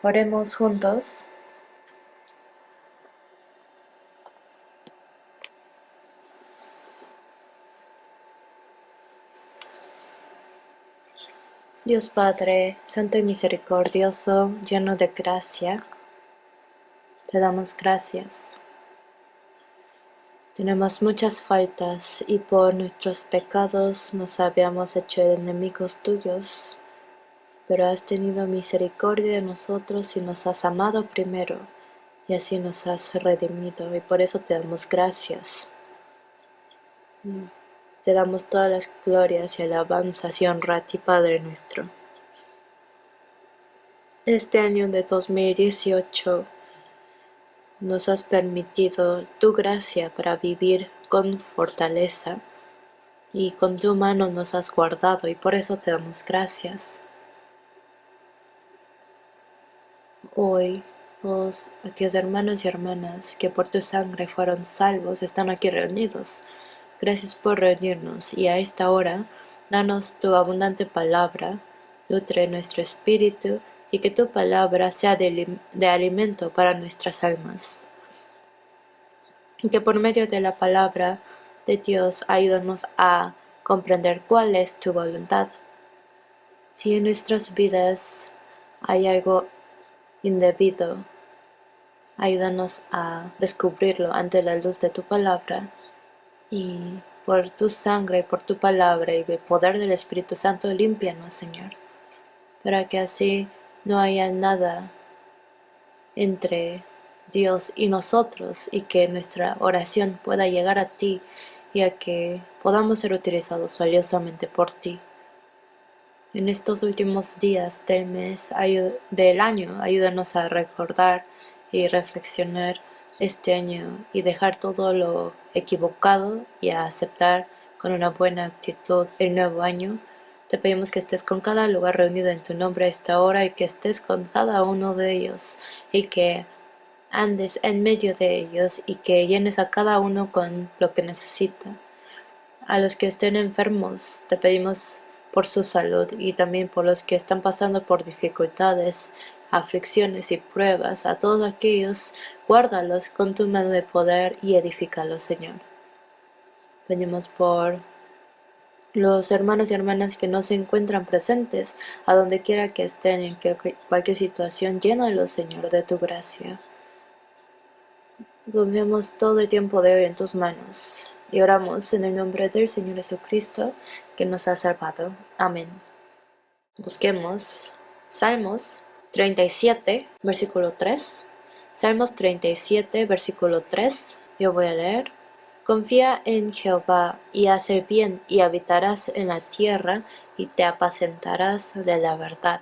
Oremos juntos. Dios Padre, Santo y Misericordioso, lleno de gracia, te damos gracias. Tenemos muchas faltas y por nuestros pecados nos habíamos hecho enemigos tuyos, pero has tenido misericordia de nosotros y nos has amado primero, y así nos has redimido, y por eso te damos gracias. Te damos todas las glorias y alabanzas y honra a ti, Padre nuestro. Este año de 2018 nos has permitido tu gracia para vivir con fortaleza y con tu mano nos has guardado y por eso te damos gracias. Hoy todos aquellos hermanos y hermanas que por tu sangre fueron salvos están aquí reunidos. Gracias por reunirnos y a esta hora danos tu abundante palabra, nutre nuestro espíritu y que tu palabra sea de alimento para nuestras almas. Y que por medio de la palabra de Dios ayúdanos a comprender cuál es tu voluntad. Si en nuestras vidas hay algo indebido, ayúdanos a descubrirlo ante la luz de tu palabra y por tu sangre, por tu palabra y el poder del Espíritu Santo, límpianos, Señor, para que así no haya nada entre Dios y nosotros y que nuestra oración pueda llegar a ti y a que podamos ser utilizados valiosamente por ti. En estos últimos días del mes, del año, ayúdanos a recordar y reflexionar este año y dejar todo lo equivocado y a aceptar con una buena actitud el nuevo año. Te pedimos que estés con cada lugar reunido en tu nombre a esta hora y que estés con cada uno de ellos y que andes en medio de ellos y que llenes a cada uno con lo que necesita. A los que estén enfermos, te pedimos por su salud y también por los que están pasando por dificultades, aflicciones y pruebas, a todos aquellos, guárdalos con tu mano de poder y edifícalos, Señor. Pedimos por los hermanos y hermanas que no se encuentran presentes, a donde quiera que estén, en cualquier situación, llénalos, Señor, de tu gracia. Confiamos todo el tiempo de hoy en tus manos y oramos en el nombre del Señor Jesucristo que nos ha salvado. Amén. Busquemos Salmos 37, versículo 3. Salmos 37, versículo 3. Yo voy a leer. Confía en Jehová y haz el bien y habitarás en la tierra y te apacentarás de la verdad.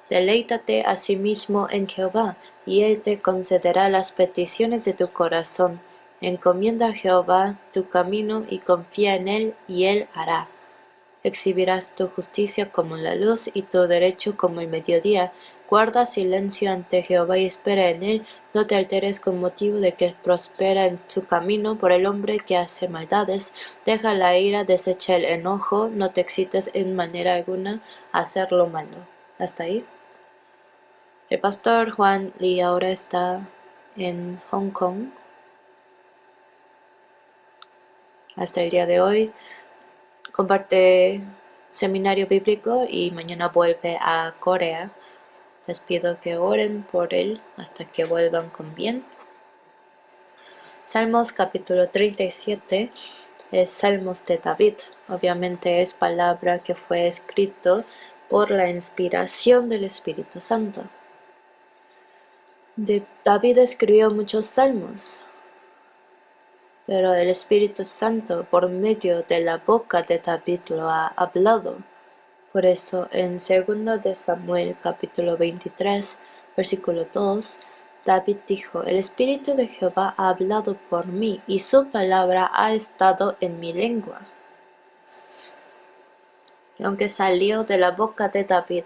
Deleítate asimismo en Jehová y él te concederá las peticiones de tu corazón. Encomienda a Jehová tu camino y confía en él y él hará. Exhibirás tu justicia como la luz y tu derecho como el mediodía. Guarda silencio ante Jehová y espera en él. No te alteres con motivo de que prospera en su camino por el hombre que hace maldades. Deja la ira, desecha el enojo, no te excites en manera alguna a hacer lo malo. Hasta ahí. El pastor Juan Lee ahora está en Hong Kong. Hasta el día de hoy comparte seminario bíblico y mañana vuelve a Corea. Les pido que oren por él hasta que vuelvan con bien. Salmos capítulo 37 es Salmos de David. Obviamente es palabra que fue escrito por la inspiración del Espíritu Santo. David escribió muchos salmos, pero el Espíritu Santo por medio de la boca de David lo ha hablado. Por eso en 2 de Samuel capítulo 23 versículo 2 David dijo: el Espíritu de Jehová ha hablado por mí y su palabra ha estado en mi lengua. Y aunque salió de la boca de David,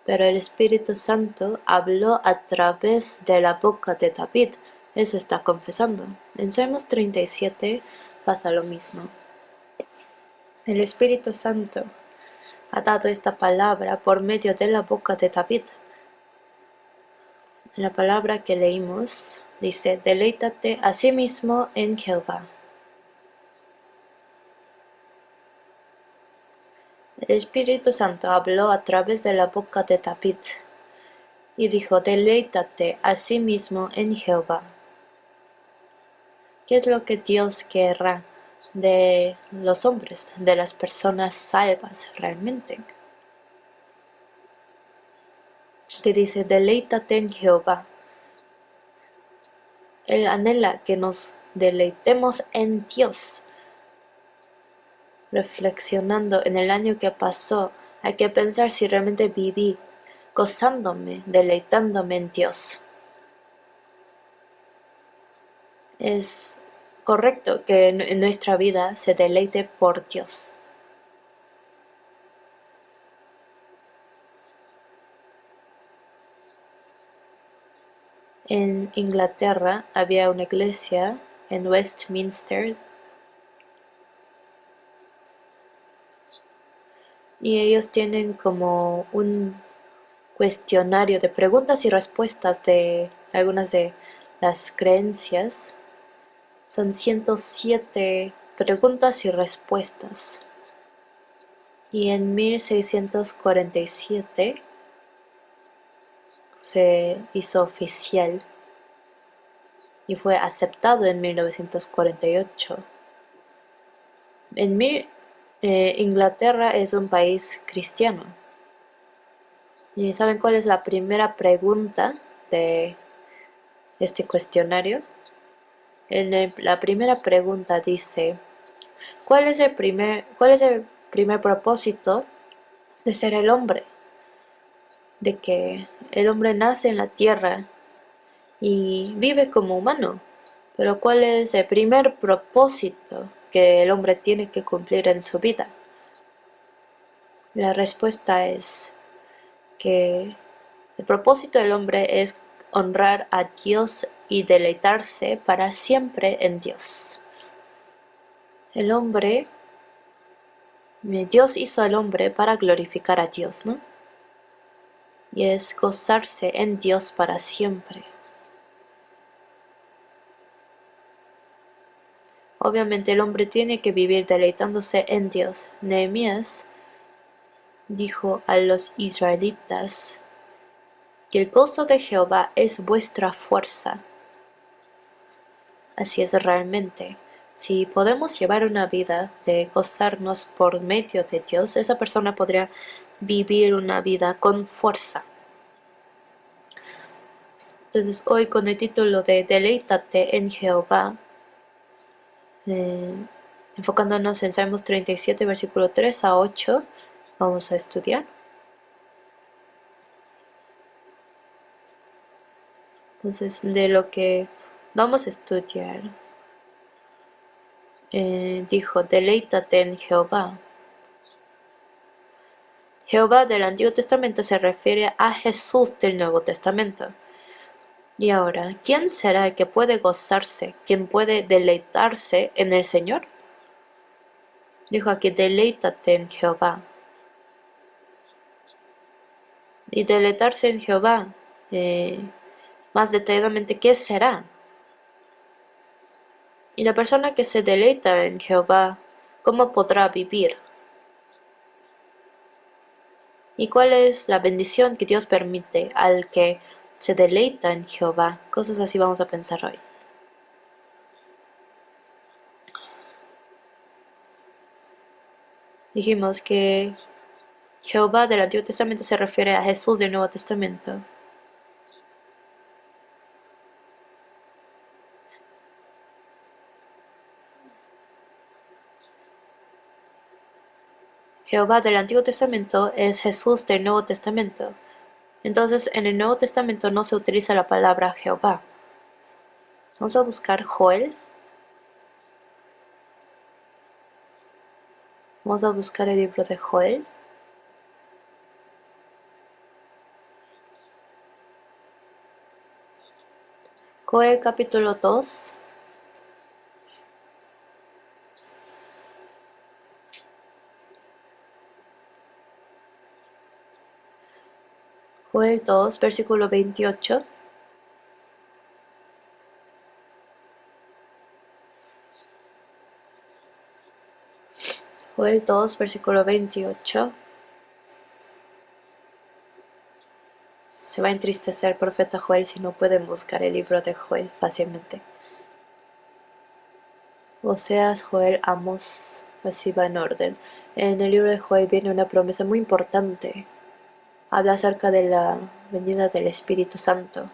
pero el Espíritu Santo habló a través de la boca de David. Eso está confesando. En Salmos 37 pasa lo mismo. El Espíritu Santo ha dado esta palabra por medio de la boca de David. La palabra que leímos dice, deleítate a sí mismo en Jehová. El Espíritu Santo habló a través de la boca de David y dijo, deleítate a sí mismo en Jehová. ¿Qué es lo que Dios querrá de los hombres, de las personas salvas realmente? Que dice, deleítate en Jehová. Él anhela que nos deleitemos en Dios. Reflexionando en el año que pasó, hay que pensar si realmente viví gozándome, deleitándome en Dios. Es correcto que en nuestra vida se deleite por Dios. En Inglaterra había una iglesia en Westminster y ellos tienen como un cuestionario de preguntas y respuestas de algunas de las creencias. Son 107 preguntas y respuestas. Y en 1647 se hizo oficial y fue aceptado en 1948. Inglaterra es un país cristiano. ¿Y saben cuál es la primera pregunta de este cuestionario? La primera pregunta dice, ¿cuál es el primer propósito de ser el hombre? De que el hombre nace en la tierra y vive como humano. Pero ¿cuál es el primer propósito que el hombre tiene que cumplir en su vida? La respuesta es que el propósito del hombre es honrar a Dios y deleitarse para siempre en Dios. El hombre, Dios hizo al hombre para glorificar a Dios, ¿no? Y es gozarse en Dios para siempre. Obviamente el hombre tiene que vivir deleitándose en Dios. Nehemías dijo a los israelitas que el gozo de Jehová es vuestra fuerza. Así es realmente. Si podemos llevar una vida de gozarnos por medio de Dios, esa persona podría vivir una vida con fuerza. Entonces hoy con el título de Deleítate en Jehová, enfocándonos en Salmos 37, versículo 3 a 8, vamos a estudiar. Entonces, de lo que vamos a estudiar, dijo, deleítate en Jehová. Jehová del Antiguo Testamento se refiere a Jesús del Nuevo Testamento. Y ahora, ¿quién será el que puede gozarse, quien puede deleitarse en el Señor? Dijo aquí, deleítate en Jehová. Y deleitarse en Jehová, más detalladamente, ¿qué será? Y la persona que se deleita en Jehová, ¿cómo podrá vivir? ¿Y cuál es la bendición que Dios permite al que se deleita en Jehová? Cosas así vamos a pensar hoy. Dijimos que Jehová del Antiguo Testamento se refiere a Jesús del Nuevo Testamento. Jehová del Antiguo Testamento es Jesús del Nuevo Testamento. Entonces, en el Nuevo Testamento no se utiliza la palabra Jehová. Vamos a buscar Joel. Vamos a buscar el libro de Joel. Joel capítulo 2. Joel 2, versículo 28. Joel 2, versículo 28. Se va a entristecer el profeta Joel si no pueden buscar el libro de Joel fácilmente. Oseas, Joel, Amos, así va en orden. En el libro de Joel viene una promesa muy importante. Habla acerca de la venida del Espíritu Santo.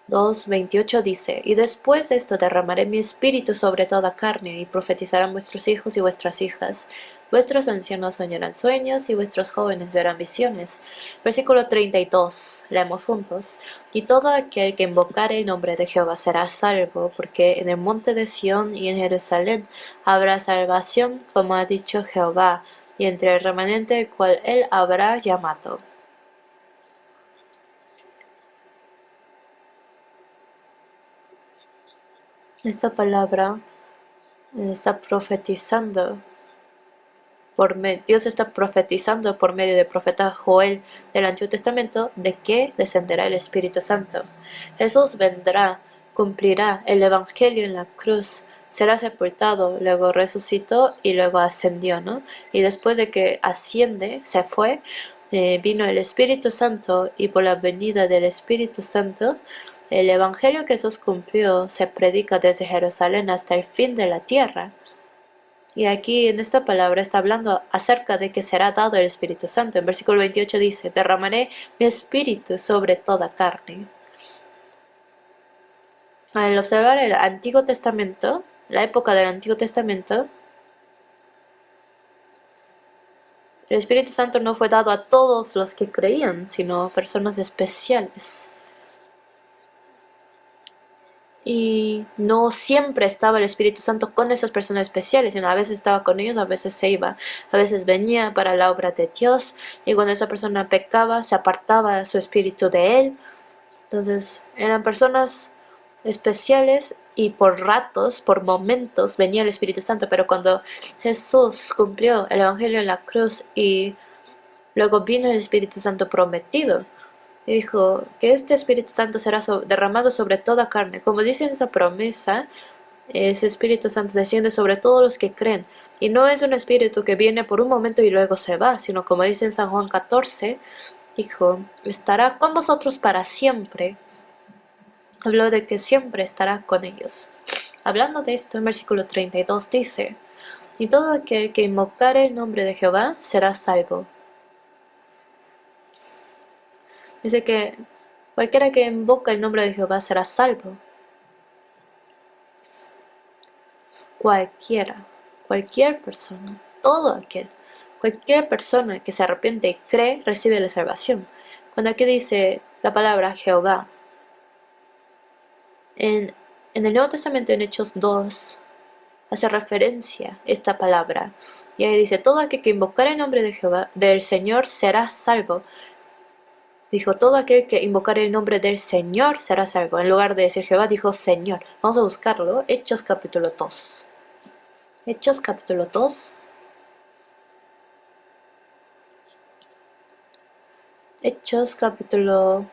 2:28 dice: Y después de esto derramaré mi espíritu sobre toda carne, y profetizarán vuestros hijos y vuestras hijas. Vuestros ancianos soñarán sueños, y vuestros jóvenes verán visiones. Versículo 32, leemos juntos. Y todo aquel que invocare el nombre de Jehová será salvo, porque en el monte de Sión y en Jerusalén habrá salvación, como ha dicho Jehová, y entre el remanente el cual él habrá llamado. Esta palabra está profetizando Dios está profetizando por medio del profeta Joel del Antiguo Testamento de que descenderá el Espíritu Santo. Jesús vendrá, cumplirá el Evangelio en la cruz, será sepultado, luego resucitó y luego ascendió, ¿no? Y después de que asciende, se fue, vino el Espíritu Santo, y por la venida del Espíritu Santo, el Evangelio que Jesús cumplió se predica desde Jerusalén hasta el fin de la tierra. Y aquí en esta palabra está hablando acerca de que será dado el Espíritu Santo. En versículo 28 dice: derramaré mi espíritu sobre toda carne. Al observar el Antiguo Testamento, la época del Antiguo Testamento, el Espíritu Santo no fue dado a todos los que creían, sino a personas especiales. Y no siempre estaba el Espíritu Santo con esas personas especiales, sino a veces estaba con ellos, a veces se iba, a veces venía para la obra de Dios, y cuando esa persona pecaba, se apartaba su espíritu de él. Entonces eran personas especiales, y por ratos, por momentos venía el Espíritu Santo, pero cuando Jesús cumplió el Evangelio en la cruz y luego vino el Espíritu Santo prometido, y dijo que este Espíritu Santo será derramado sobre toda carne. Como dice esa promesa, ese Espíritu Santo desciende sobre todos los que creen. Y no es un espíritu que viene por un momento y luego se va, sino como dice en San Juan 14, dijo, estará con vosotros para siempre. Habló de que siempre estará con ellos. Hablando de esto, en versículo 32 dice: y todo aquel que invocare el nombre de Jehová será salvo. Dice que cualquiera que invoca el nombre de Jehová será salvo. Cualquier persona, todo aquel, cualquier persona que se arrepiente y cree, recibe la salvación. Cuando aquí dice la palabra Jehová, en el Nuevo Testamento, en Hechos 2, hace referencia a esta palabra. Y ahí dice: todo aquel que invocar el nombre de Jehová, del Señor, será salvo. Dijo: todo aquel que invocar el nombre del Señor será salvo. En lugar de decir Jehová, dijo Señor. Vamos a buscarlo. Hechos capítulo 2. Hechos capítulo 2. Hechos capítulo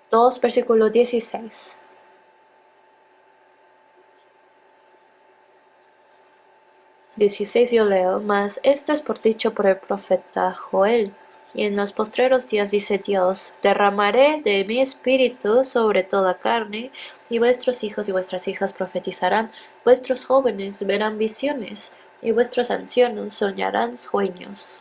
2, versículo 16. 16 yo leo: mas esto es por dicho por el profeta Joel. Y en los postreros días dice Dios: derramaré de mi espíritu sobre toda carne, y vuestros hijos y vuestras hijas profetizarán, vuestros jóvenes verán visiones, y vuestros ancianos soñarán sueños.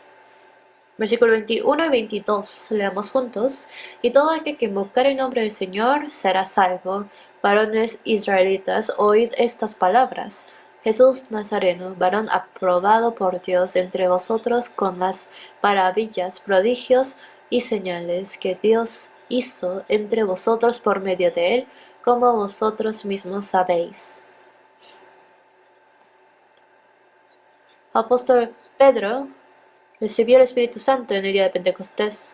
Versículo 21 y 22, leamos juntos. Y todo aquel que invocar el nombre del Señor será salvo. Varones israelitas, oíd estas palabras. Jesús Nazareno, varón aprobado por Dios entre vosotros con las maravillas, prodigios y señales que Dios hizo entre vosotros por medio de él, como vosotros mismos sabéis. Apóstol Pedro recibió el Espíritu Santo en el día de Pentecostés.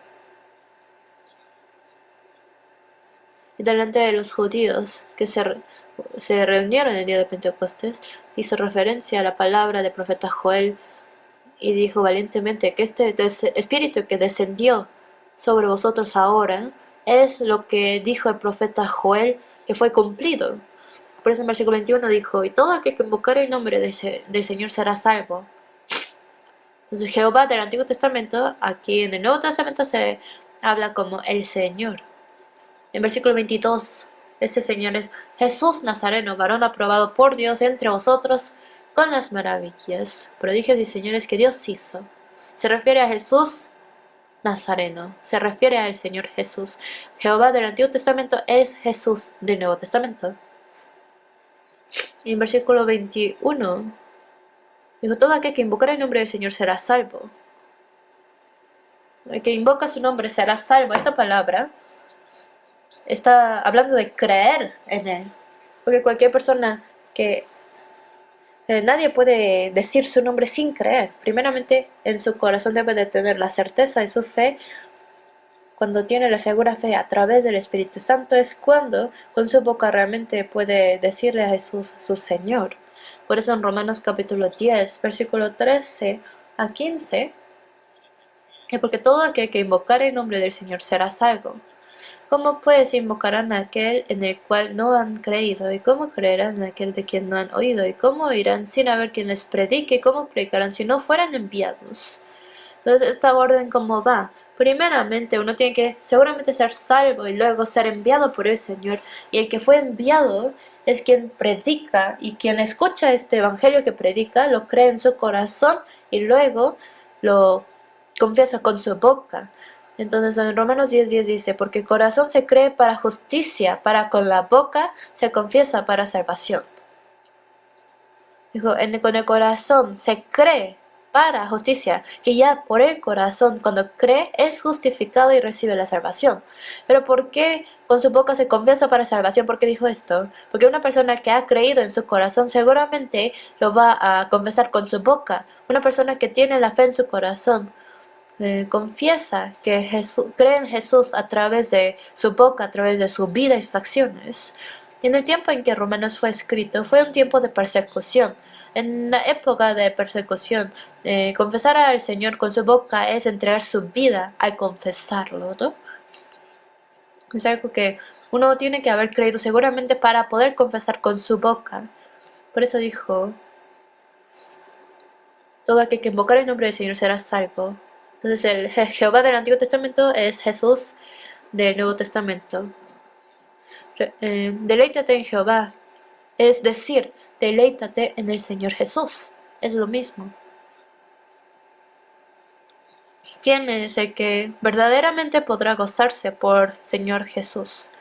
Y delante de los judíos que se reunieron el día de Pentecostés, hizo referencia a la palabra del profeta Joel y dijo valientemente que este espíritu que descendió sobre vosotros ahora es lo que dijo el profeta Joel, que fue cumplido. Por eso en versículo 21 dijo: y todo aquel que invocare el nombre del Señor será salvo. Entonces Jehová del Antiguo Testamento, aquí en el Nuevo Testamento se habla como el Señor. En versículo 22, este Señor es Jesús Nazareno, varón aprobado por Dios entre vosotros, con las maravillas, prodigios y señales que Dios hizo. Se refiere a Jesús Nazareno, se refiere al Señor Jesús. Jehová del Antiguo Testamento es Jesús del Nuevo Testamento. Y en versículo 21, dijo, todo aquel que invocara el nombre del Señor será salvo. El que invoca su nombre será salvo. Esta palabra está hablando de creer en Él. Porque cualquier persona que... nadie puede decir su nombre sin creer. Primeramente, en su corazón debe de tener la certeza de su fe. Cuando tiene la segura fe a través del Espíritu Santo es cuando con su boca realmente puede decirle a Jesús su Señor. Por eso en Romanos capítulo 10, versículo 13 a 15, es porque todo aquel que invocare el nombre del Señor será salvo. ¿Cómo pues invocarán a aquel en el cual no han creído? ¿Y cómo creerán en aquel de quien no han oído? ¿Y cómo oirán sin haber quien les predique? ¿Cómo predicarán si no fueran enviados? Entonces, esta orden, ¿cómo va? Primeramente, uno tiene que seguramente ser salvo y luego ser enviado por el Señor. Y el que fue enviado es quien predica, y quien escucha este evangelio que predica, lo cree en su corazón y luego lo confiesa con su boca. Entonces en Romanos 10:10 dice, porque el corazón se cree para justicia, para con la boca se confiesa para salvación. Dijo, con el corazón se cree para justicia, que ya por el corazón, cuando cree, es justificado y recibe la salvación. Pero ¿por qué con su boca se confiesa para salvación? ¿Por qué dijo esto? Porque una persona que ha creído en su corazón seguramente lo va a confesar con su boca. Una persona que tiene la fe en su corazón confiesa que cree en Jesús a través de su boca, a través de su vida y sus acciones. Y en el tiempo en que Romanos fue escrito, fue un tiempo de persecución. En la época de persecución, confesar al Señor con su boca es entregar su vida al confesarlo, ¿no? Es algo que uno tiene que haber creído seguramente para poder confesar con su boca. Por eso dijo, todo aquel que invocar el nombre del Señor será salvo. Entonces el Jehová del Antiguo Testamento es Jesús del Nuevo Testamento. Deleítate en Jehová, es decir, deleítate en el Señor Jesús. Es lo mismo. ¿Quién es el que verdaderamente podrá gozarse por Señor Jesús?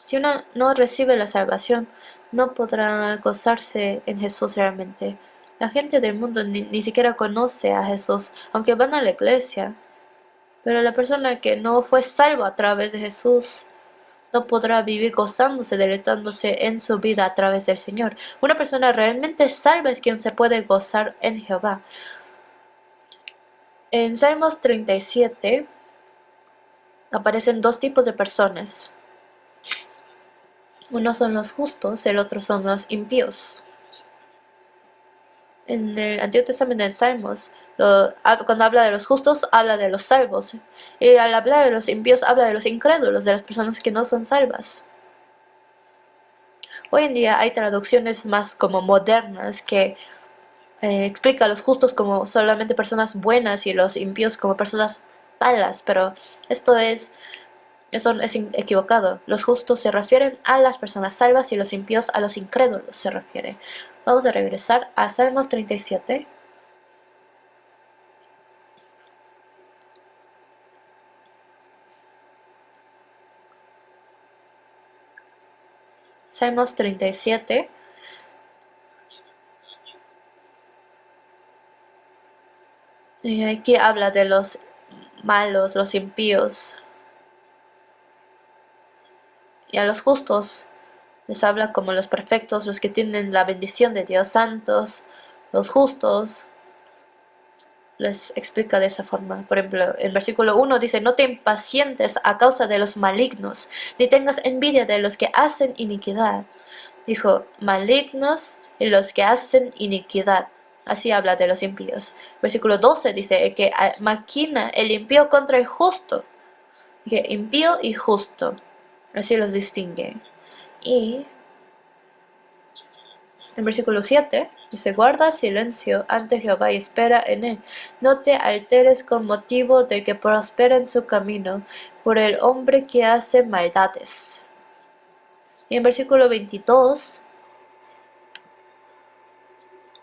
Si uno no recibe la salvación, no podrá gozarse en Jesús realmente. La gente del mundo ni siquiera conoce a Jesús, aunque van a la iglesia. Pero la persona que no fue salva a través de Jesús no podrá vivir gozándose, deleitándose en su vida a través del Señor. Una persona realmente salva es quien se puede gozar en Jehová. En Salmos 37 aparecen dos tipos de personas. Uno son los justos, el otro son los impíos. En el Antiguo Testamento de Salmos, cuando habla de los justos, habla de los salvos. Y al hablar de los impíos, habla de los incrédulos, de las personas que no son salvas. Hoy en día hay traducciones más como modernas que explica a los justos como solamente personas buenas y los impíos como personas malas, pero eso es equivocado. Los justos se refieren a las personas salvas y los impíos a los incrédulos se refiere. Vamos a regresar a Salmos 37. Salmos 37. Y aquí habla de los malos, los impíos. Y a los justos les habla como los perfectos, los que tienen la bendición de Dios, santos, los justos. Les explica de esa forma. Por ejemplo, en versículo 1 dice, no te impacientes a causa de los malignos, ni tengas envidia de los que hacen iniquidad. Dijo, malignos y los que hacen iniquidad. Así habla de los impíos. Versículo 12 dice, el que maquina el impío contra el justo. Dije, impío y justo. Así los distingue. Y En versículo 7 dice, guarda silencio ante Jehová y espera en él. No te alteres con motivo de que prospera en su camino, por el hombre que hace maldades. Y en versículo 22,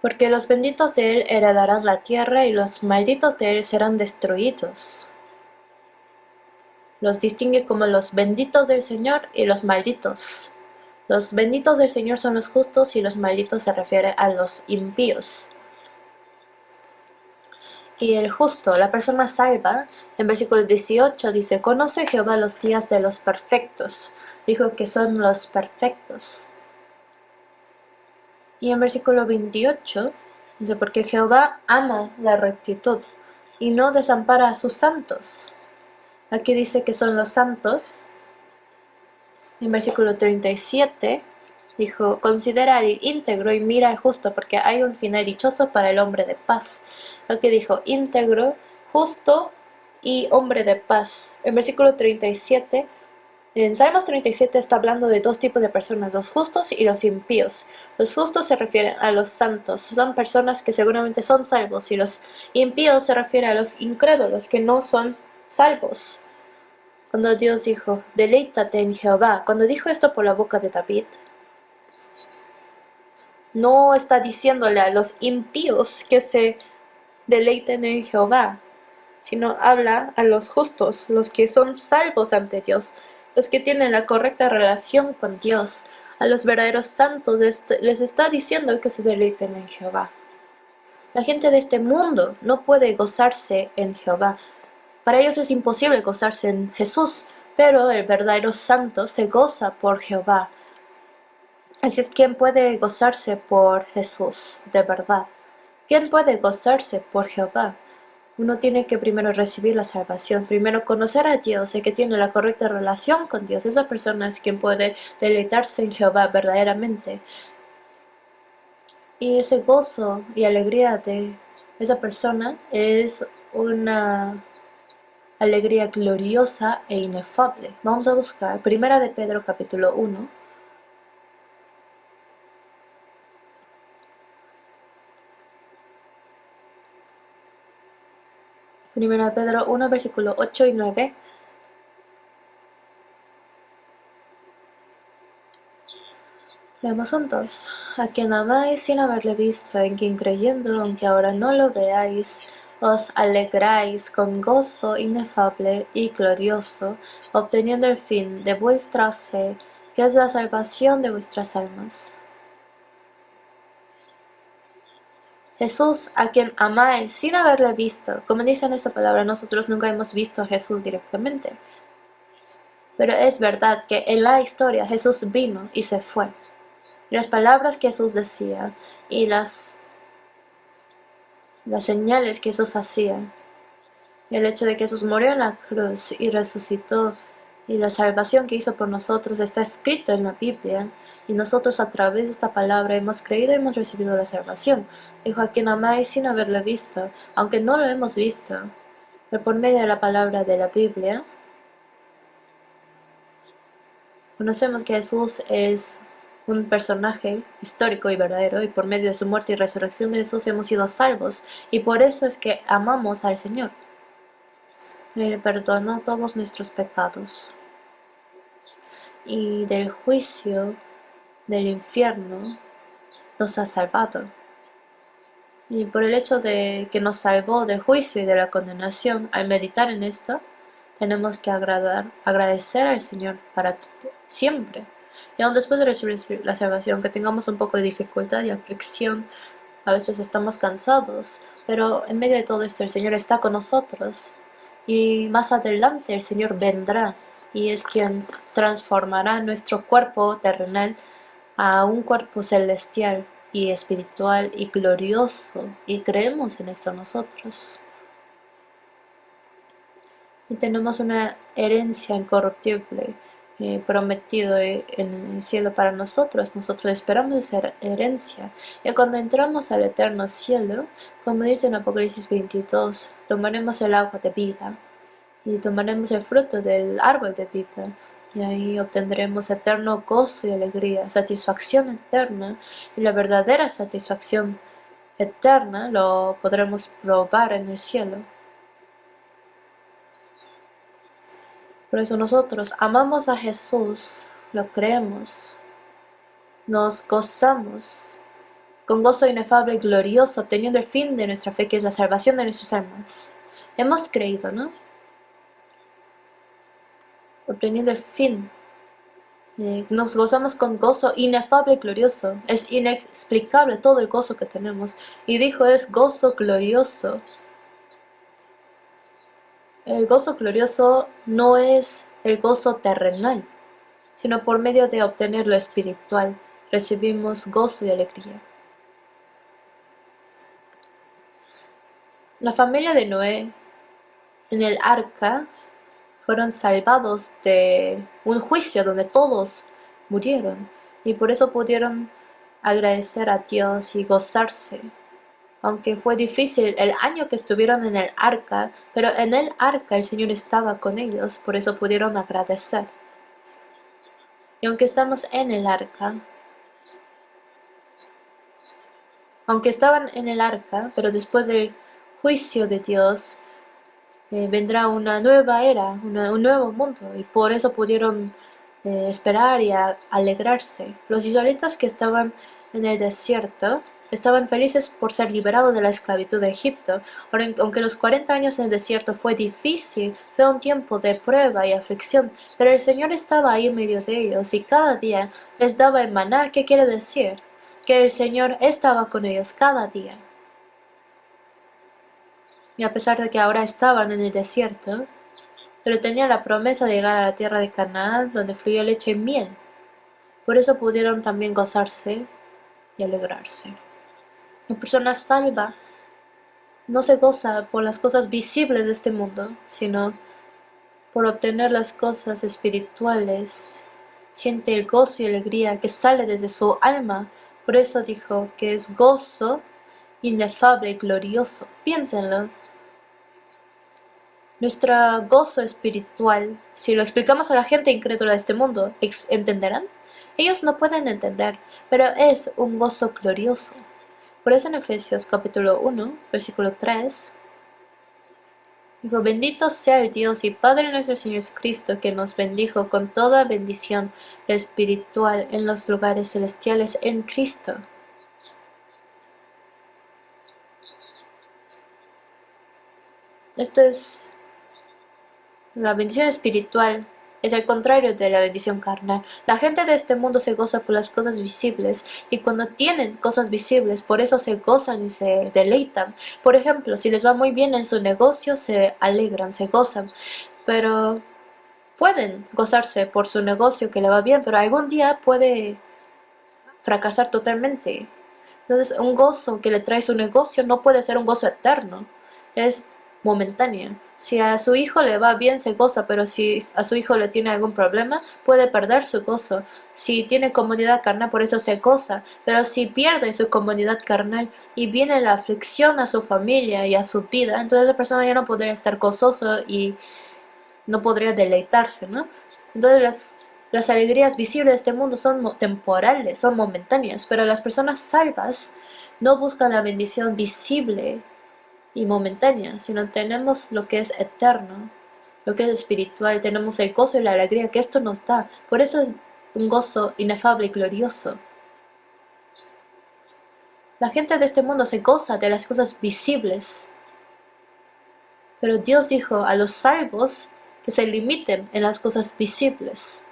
porque los benditos de él heredarán la tierra y los malditos de él serán destruidos. Los distingue como los benditos del Señor y los malditos. Los benditos del Señor son los justos y los malditos se refiere a los impíos. Y el justo, la persona salva, en versículo 18 dice, conoce Jehová los días de los perfectos. Dijo que son los perfectos. Y en versículo 28 dice, porque Jehová ama la rectitud y no desampara a sus santos. Aquí dice que son los santos. En versículo 37 dijo, considera al íntegro y mira al justo, porque hay un final dichoso para el hombre de paz. Aquí dijo, íntegro, justo y hombre de paz. En versículo 37, en Salmos 37 está hablando de dos tipos de personas, los justos y los impíos. Los justos se refieren a los santos, son personas que seguramente son salvos, y los impíos se refieren a los incrédulos, que no son salvos. Cuando Dios dijo, deleítate en Jehová, cuando dijo esto por la boca de David, no está diciéndole a los impíos que se deleiten en Jehová, sino habla a los justos, los que son salvos ante Dios, los que tienen la correcta relación con Dios. A los verdaderos santos les está diciendo que se deleiten en Jehová. La gente de este mundo no puede gozarse en Jehová. Para ellos es imposible gozarse en Jesús, pero el verdadero santo se goza por Jehová. Así es, ¿quién puede gozarse por Jesús de verdad? ¿Quién puede gozarse por Jehová? Uno tiene que primero recibir la salvación, primero conocer a Dios, el que tiene la correcta relación con Dios. Esa persona es quien puede deleitarse en Jehová verdaderamente. Y ese gozo y alegría de esa persona es una alegría gloriosa e inefable. Vamos a buscar Primera de Pedro capítulo 1. Primera de Pedro 1, versículo 8 y 9. Leamos juntos. A quien amáis sin haberle visto, en quien creyendo, aunque ahora no lo veáis, os alegráis con gozo inefable y glorioso, obteniendo el fin de vuestra fe, que es la salvación de vuestras almas. Jesús, a quien amáis sin haberle visto. Como dice en esta palabra, nosotros nunca hemos visto a Jesús directamente. Pero es verdad que en la historia Jesús vino y se fue. Las palabras que Jesús decía y las señales que Jesús hacía, el hecho de que Jesús murió en la cruz y resucitó, y la salvación que hizo por nosotros está escrito en la Biblia, y nosotros a través de esta palabra hemos creído y hemos recibido la salvación. Dijo, a quien amáis sin haberle visto, aunque no lo hemos visto, pero por medio de la palabra de la Biblia, conocemos que Jesús es un personaje histórico y verdadero, y por medio de su muerte y resurrección de Jesús hemos sido salvos, y por eso es que amamos al Señor. Él perdonó todos nuestros pecados, y del juicio del infierno nos ha salvado. Y por el hecho de que nos salvó del juicio y de la condenación, al meditar en esto, tenemos que agradecer al Señor para siempre. Y aun después de recibir la salvación, que tengamos un poco de dificultad y aflicción, a veces estamos cansados, pero en medio de todo esto el Señor está con nosotros. Y más adelante el Señor vendrá y es quien transformará nuestro cuerpo terrenal a un cuerpo celestial y espiritual y glorioso, y creemos en esto nosotros. Y tenemos una herencia incorruptible prometido en el cielo para nosotros. Nosotros esperamos esa herencia, y cuando entramos al eterno cielo, como dice en Apocalipsis 22, tomaremos el agua de vida y tomaremos el fruto del árbol de vida, Y ahí obtendremos eterno gozo y alegría, satisfacción eterna. Y la verdadera satisfacción eterna lo podremos probar en el cielo. Por eso nosotros amamos a Jesús, lo creemos, nos gozamos con gozo inefable y glorioso, obteniendo el fin de nuestra fe, que es la salvación de nuestras almas. Hemos creído, ¿no? Obteniendo el fin. Nos gozamos con gozo inefable y glorioso. Es inexplicable todo el gozo que tenemos. Y dijo, es gozo glorioso. El gozo glorioso no es el gozo terrenal, sino por medio de obtener lo espiritual, recibimos gozo y alegría. La familia de Noé en el arca fueron salvados de un juicio donde todos murieron y por eso pudieron agradecer a Dios y gozarse. Aunque fue difícil el año que estuvieron en el arca, pero en el arca el Señor estaba con ellos, por eso pudieron agradecer. Y aunque estamos en el arca, aunque estaban en el arca, pero después del juicio de Dios, vendrá una nueva era, un nuevo mundo, y por eso pudieron esperar y alegrarse. Los israelitas que estaban en el desierto estaban felices por ser liberados de la esclavitud de Egipto. Aunque los 40 años en el desierto fue difícil, fue un tiempo de prueba y aflicción, pero el Señor estaba ahí en medio de ellos y cada día les daba el maná. ¿Qué quiere decir? Que el Señor estaba con ellos cada día. Y a pesar de que ahora estaban en el desierto, pero tenían la promesa de llegar a la tierra de Canaán, donde fluyó leche y miel. Por eso pudieron también gozarse y alegrarse. La persona salva no se goza por las cosas visibles de este mundo, sino por obtener las cosas espirituales. Siente el gozo y alegría que sale desde su alma. Por eso dijo que es gozo inefable y glorioso. Piénsenlo. Nuestro gozo espiritual, si lo explicamos a la gente incrédula de este mundo, ¿entenderán? Ellos no pueden entender, pero es un gozo glorioso. Por eso en Efesios capítulo 1, versículo 3, digo, bendito sea el Dios y Padre nuestro Señor Jesucristo, que nos bendijo con toda bendición espiritual en los lugares celestiales en Cristo. Esto es la bendición espiritual. Es al contrario de la bendición carnal. La gente de este mundo se goza por las cosas visibles y cuando tienen cosas visibles, por eso se gozan y se deleitan. Por ejemplo, si les va muy bien en su negocio, se alegran, se gozan. Pero pueden gozarse por su negocio que le va bien, pero algún día puede fracasar totalmente. Entonces, un gozo que le trae su negocio no puede ser un gozo eterno. Es momentáneo. Si a su hijo le va bien, se goza, pero si a su hijo le tiene algún problema, puede perder su gozo. Si tiene comodidad carnal, por eso se goza, pero si pierde su comodidad carnal y viene la aflicción a su familia y a su vida, entonces la persona ya no podría estar gozoso y no podría deleitarse, ¿no? Entonces las alegrías visibles de este mundo son temporales, son momentáneas, pero las personas salvas no buscan la bendición visible y momentánea, sino tenemos lo que es eterno, lo que es espiritual, tenemos el gozo y la alegría que esto nos da. Por eso es un gozo inefable y glorioso. La gente de este mundo se goza de las cosas visibles, pero Dios dijo a los salvos que se limiten en las cosas visibles.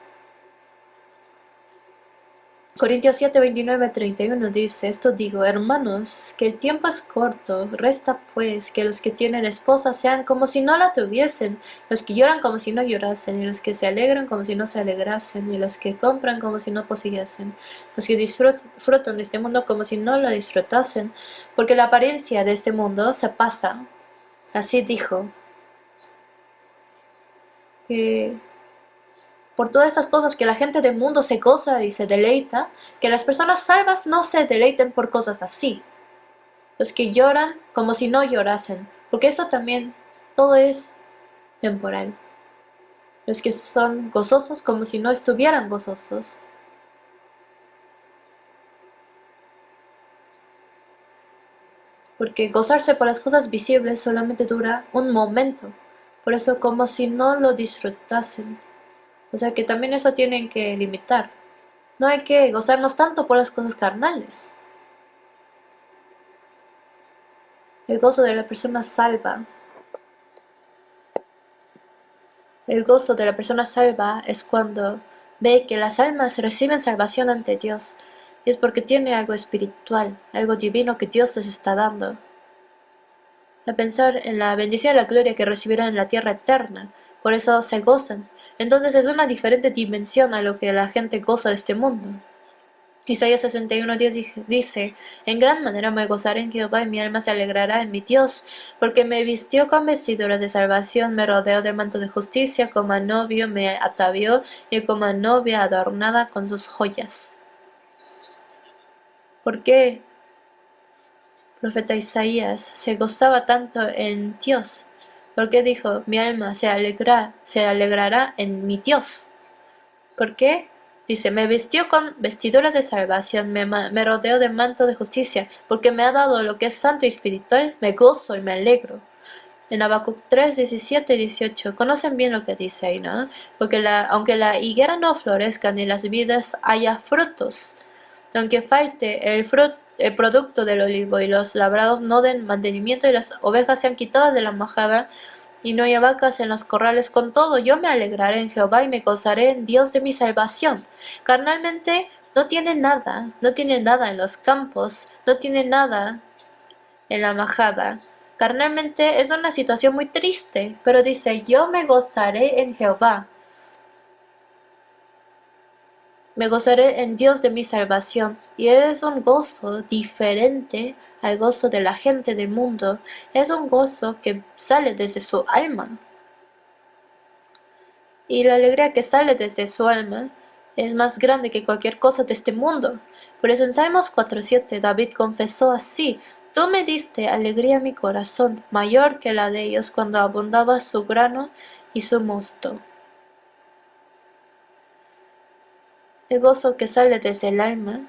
Corintios 7, 29, 31 dice, esto digo, hermanos, que el tiempo es corto, resta pues que los que tienen esposa sean como si no la tuviesen, los que lloran como si no llorasen, y los que se alegran como si no se alegrasen, y los que compran como si no poseyesen, los que disfrutan de este mundo como si no lo disfrutasen, porque la apariencia de este mundo se pasa. Así dijo, que por todas estas cosas que la gente del mundo se goza y se deleita, que las personas salvas no se deleiten por cosas así. Los que lloran como si no llorasen, porque esto también, todo es temporal. los que son gozosos como si no estuvieran gozosos. Porque gozarse por las cosas visibles solamente dura un momento. Por eso como si no lo disfrutasen. O sea que también eso tienen que limitar. No hay que gozarnos tanto por las cosas carnales. El gozo de la persona salva. El gozo de la persona salva es cuando ve que las almas reciben salvación ante Dios. Y es porque tiene algo espiritual, algo divino que Dios les está dando. A pensar en la bendición y la gloria que recibirán en la tierra eterna. Por eso se gozan. Entonces es una diferente dimensión a lo que la gente goza de este mundo. Isaías 61:10 dice: En gran manera me gozaré en Jehová, y mi alma se alegrará en mi Dios, porque me vistió con vestiduras de salvación, me rodeó de manto de justicia, como a novio me atavió, y como a novia adornada con sus joyas. ¿Por qué el profeta Isaías se gozaba tanto en Dios? Porque dijo: mi alma se alegrará en mi Dios. ¿Por qué? Dice: me vistió con vestiduras de salvación, me rodeó de manto de justicia, porque me ha dado lo que es santo y espiritual, me gozo y me alegro. En Habacuc 3, 17 y 18, conocen bien lo que dice ahí, ¿no? Porque aunque la higuera no florezca ni las vides haya frutos, aunque falte el producto del olivo y los labrados no den mantenimiento y las ovejas sean quitadas de la majada, y no haya vacas en los corrales, con todo yo me alegraré en Jehová y me gozaré en Dios de mi salvación. Carnalmente no tiene nada, no tiene nada en los campos, no tiene nada en la majada. Carnalmente es una situación muy triste, pero dice: yo me gozaré en Jehová. Me gozaré en Dios de mi salvación. Y es un gozo diferente al gozo de la gente del mundo. Es un gozo que sale desde su alma. Y la alegría que sale desde su alma es más grande que cualquier cosa de este mundo. Por eso en Salmos 4:7 David confesó así: Tú me diste alegría a mi corazón, mayor que la de ellos cuando abundaba su grano y su mosto. El gozo que sale desde el alma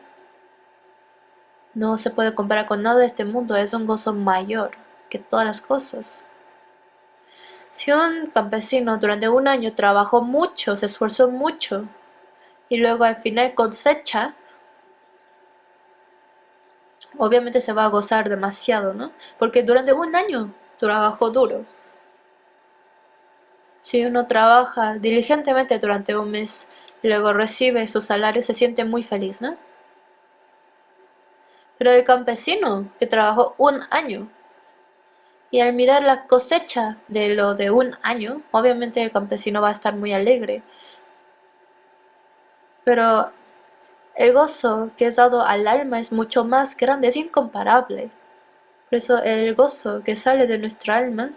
no se puede comparar con nada de este mundo, es un gozo mayor que todas las cosas. Si un campesino durante un año trabajó mucho, se esforzó mucho, y luego al final cosecha, obviamente se va a gozar demasiado, ¿no? Porque durante un año trabajó duro. Si uno trabaja diligentemente durante un mes y luego recibe su salario, se siente muy feliz, ¿no? Pero el campesino que trabajó un año y al mirar la cosecha de lo de un año, obviamente el campesino va a estar muy alegre. Pero el gozo que es dado al alma es mucho más grande, es incomparable. Por eso el gozo que sale de nuestra alma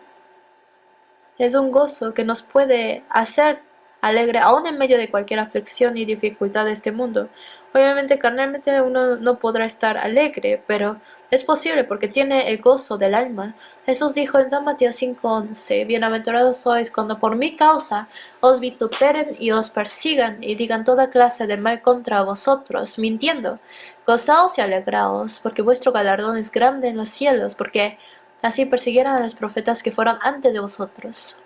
es un gozo que nos puede hacer alegre aún en medio de cualquier aflicción y dificultad de este mundo. Obviamente carnalmente uno no podrá estar alegre, pero es posible porque tiene el gozo del alma. Jesús dijo en San Mateo 5:11: Bienaventurados sois cuando por mi causa os vituperen y os persigan y digan toda clase de mal contra vosotros, mintiendo. Gozaos y alegraos, porque vuestro galardón es grande en los cielos, porque así persiguieron a los profetas que fueron antes de vosotros.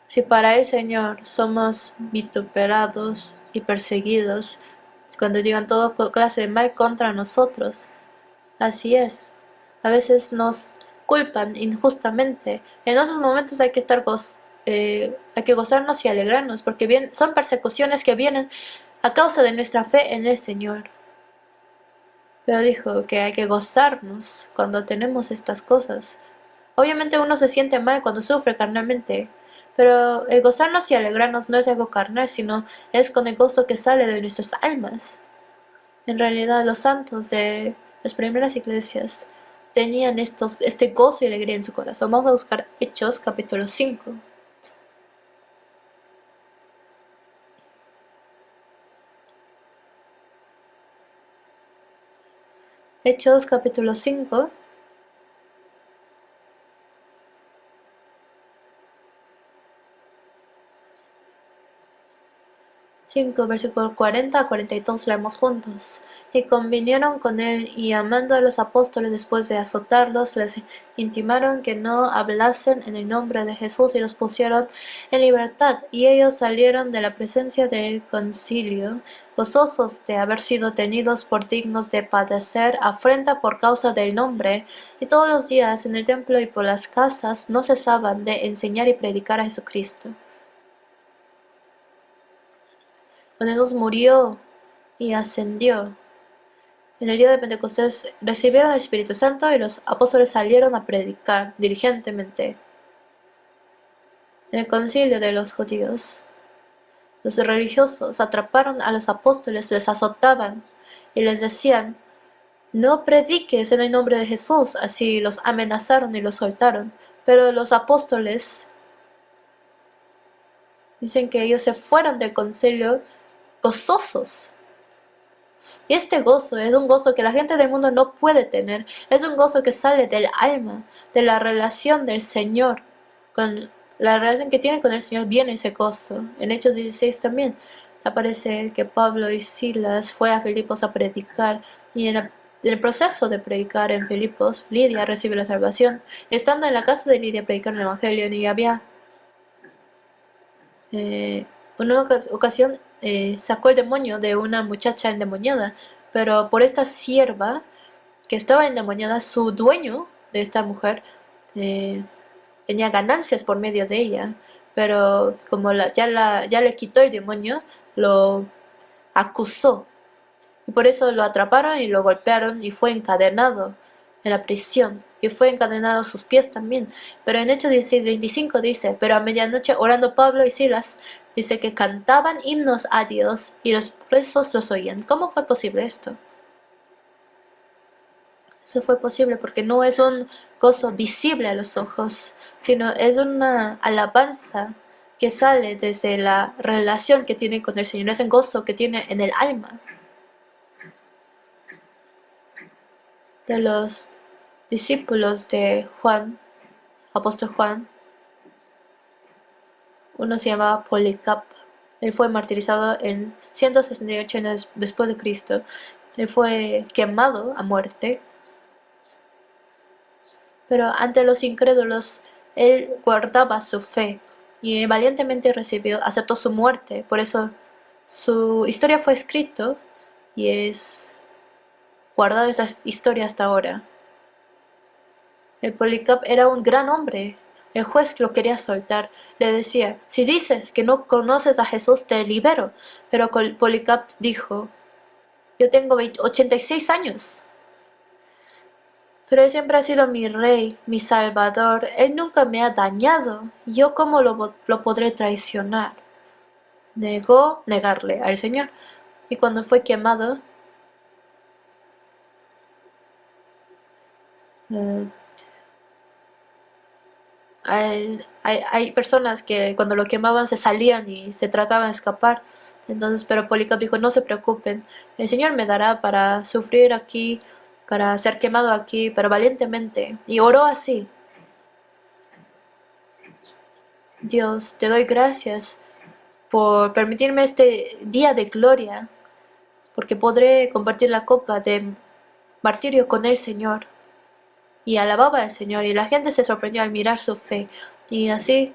Si para el Señor somos vituperados y perseguidos, cuando digan toda clase de mal contra nosotros, así es. A veces nos culpan injustamente. En esos momentos hay que hay que gozarnos y alegrarnos, porque son persecuciones que vienen a causa de nuestra fe en el Señor. Pero dijo que hay que gozarnos cuando tenemos estas cosas. Obviamente uno se siente mal cuando sufre carnalmente, pero el gozarnos y alegrarnos no es algo carnal, sino es con el gozo que sale de nuestras almas. En realidad los santos de las primeras iglesias tenían este gozo y alegría en su corazón. Vamos a buscar Hechos capítulo 5. Hechos capítulo 5. 5, versículo 40 a 42, leemos juntos. Y convinieron con él, y amando a los apóstoles después de azotarlos, les intimaron que no hablasen en el nombre de Jesús y los pusieron en libertad. Y ellos salieron de la presencia del concilio, gozosos de haber sido tenidos por dignos de padecer afrenta por causa del nombre. Y todos los días en el templo y por las casas no cesaban de enseñar y predicar a Jesucristo. Cuando Jesús murió y ascendió, en el día de Pentecostés recibieron el Espíritu Santo y los apóstoles salieron a predicar diligentemente. En el concilio de los judíos, los religiosos atraparon a los apóstoles, les azotaban y les decían: no prediques en el nombre de Jesús. Así los amenazaron y los soltaron. Pero los apóstoles dicen que ellos se fueron del concilio gozosos. Y este gozo es un gozo que la gente del mundo no puede tener. Es un gozo que sale del alma, de la relación del Señor. Con la relación que tienen con el Señor viene ese gozo. En Hechos 16 también aparece que Pablo y Silas fue a Filipos a predicar. Y en el proceso de predicar en Filipos, Lidia recibe la salvación. Estando en la casa de Lidia predicando el Evangelio, y había una ocasión sacó el demonio de una muchacha endemoniada, pero por esta sierva que estaba endemoniada, su dueño de esta mujer tenía ganancias por medio de ella, pero como ya le quitó el demonio, lo acusó. Y por eso lo atraparon y lo golpearon y fue encadenado en la prisión. Y fue encadenado a sus pies también. Pero en Hechos 16:25 dice: pero a medianoche orando Pablo y Silas, dice que cantaban himnos a Dios y los presos los oían. ¿Cómo fue posible esto? Eso fue posible porque no es un gozo visible a los ojos, sino es una alabanza que sale desde la relación que tiene con el Señor. Es un gozo que tiene en el alma. De los discípulos de Juan, apóstol Juan, uno se llamaba Policarpo. Él fue martirizado en 168 años después de Cristo. Él fue quemado a muerte. Pero ante los incrédulos, él guardaba su fe y valientemente aceptó su muerte. Por eso su historia fue escrita y es guardada esa historia hasta ahora. El Policarpo era un gran hombre. El juez lo quería soltar. Le decía: si dices que no conoces a Jesús, te libero. Pero Policarpo dijo: yo tengo 86 años. Pero Él siempre ha sido mi rey, mi salvador. Él nunca me ha dañado. ¿Yo cómo lo podré traicionar? Negó negarle al Señor. Y cuando fue quemado, eh, hay personas que cuando lo quemaban se salían y se trataban de escapar. Entonces, pero Policarpo dijo: no se preocupen, el Señor me dará para sufrir aquí, para ser quemado aquí, pero valientemente. Y oró así: Dios, te doy gracias por permitirme este día de gloria, porque podré compartir la copa de martirio con el Señor. Y alababa al Señor, y la gente se sorprendió al mirar su fe. Y así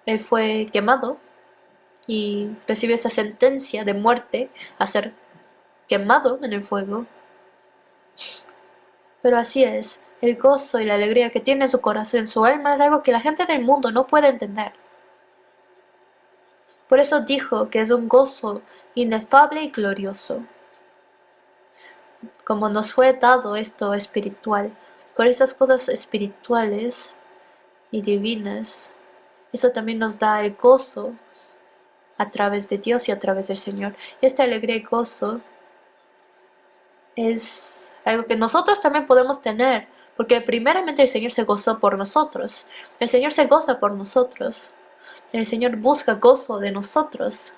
él fue quemado y recibió esa sentencia de muerte a ser quemado en el fuego. Pero así es, el gozo y la alegría que tiene en su corazón, en su alma, es algo que la gente del mundo no puede entender. Por eso dijo que es un gozo inefable y glorioso, como nos fue dado esto espiritual. Por esas cosas espirituales y divinas, eso también nos da el gozo a través de Dios y a través del Señor. Este alegre gozo es algo que nosotros también podemos tener, porque primeramente el Señor se gozó por nosotros. El Señor se goza por nosotros. El Señor busca gozo de nosotros.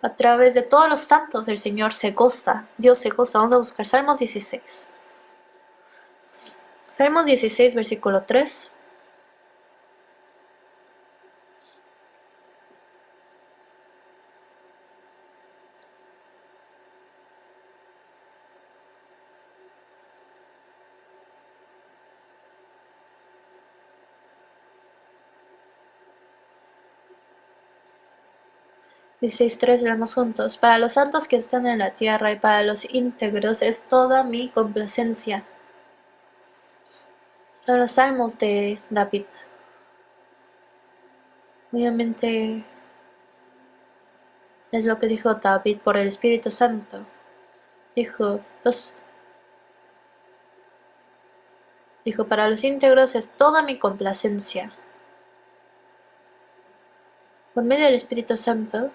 A través de todos los santos el Señor se goza. Dios se goza. Vamos a buscar Salmos 16. Salmos 16, versículo 3. 16:3 leemos juntos. Para los santos que están en la tierra y para los íntegros es toda mi complacencia. Son los salmos de David. Obviamente es lo que dijo David por el Espíritu Santo. Dijo, para los íntegros es toda mi complacencia. Por medio del Espíritu Santo,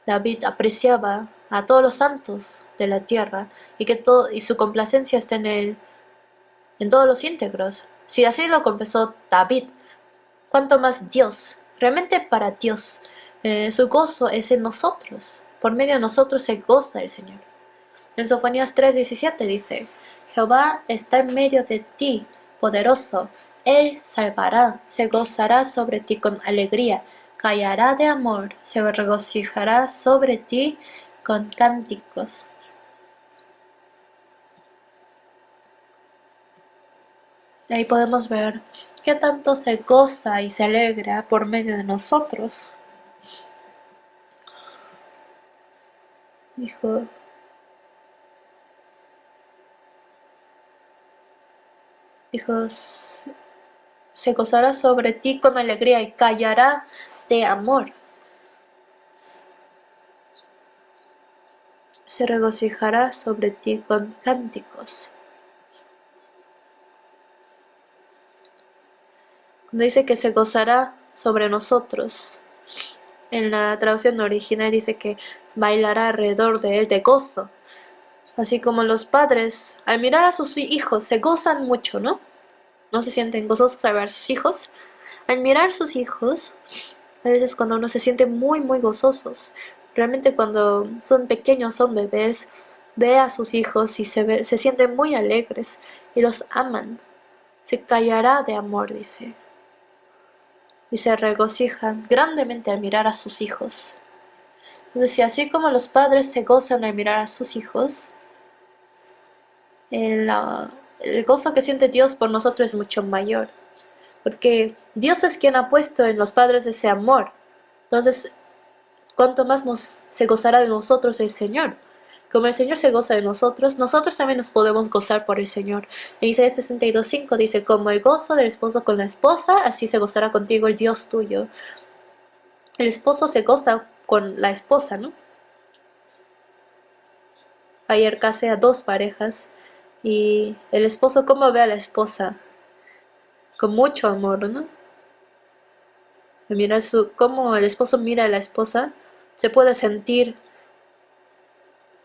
David apreciaba a todos los santos de la tierra y su complacencia está en todos los íntegros. Si así lo confesó David, ¿cuánto más Dios? Realmente para Dios, su gozo es en nosotros. Por medio de nosotros se goza el Señor. En Sofonías 3:17 dice, Jehová está en medio de ti, poderoso. Él salvará, se gozará sobre ti con alegría, callará de amor, se regocijará sobre ti con cánticos. Ahí podemos ver qué tanto se goza y se alegra por medio de nosotros. Dijo, se gozará sobre ti con alegría y callará de amor. Se regocijará sobre ti con cánticos. Cuando dice que se gozará sobre nosotros, en la traducción original dice que bailará alrededor de él de gozo. Así como los padres, al mirar a sus hijos, se gozan mucho, ¿no? No se sienten gozosos al ver a sus hijos. Al mirar a sus hijos, a veces cuando uno se siente muy, muy gozosos. Realmente cuando son pequeños, son bebés, ve a sus hijos y se sienten muy alegres y los aman. Se callará de amor, dice. Y se regocijan grandemente al mirar a sus hijos. Entonces, si así como los padres se gozan al mirar a sus hijos, el gozo que siente Dios por nosotros es mucho mayor. Porque Dios es quien ha puesto en los padres ese amor. Entonces, cuánto más se gozará de nosotros el Señor. Como el Señor se goza de nosotros, nosotros también nos podemos gozar por el Señor. En Isaías 62:5 dice, como el gozo del esposo con la esposa, así se gozará contigo el Dios tuyo. El esposo se goza con la esposa, ¿no? Ayer casé a dos parejas y el esposo, ¿cómo ve a la esposa? Con mucho amor, ¿no? Mirar cómo el esposo mira a la esposa, se puede sentir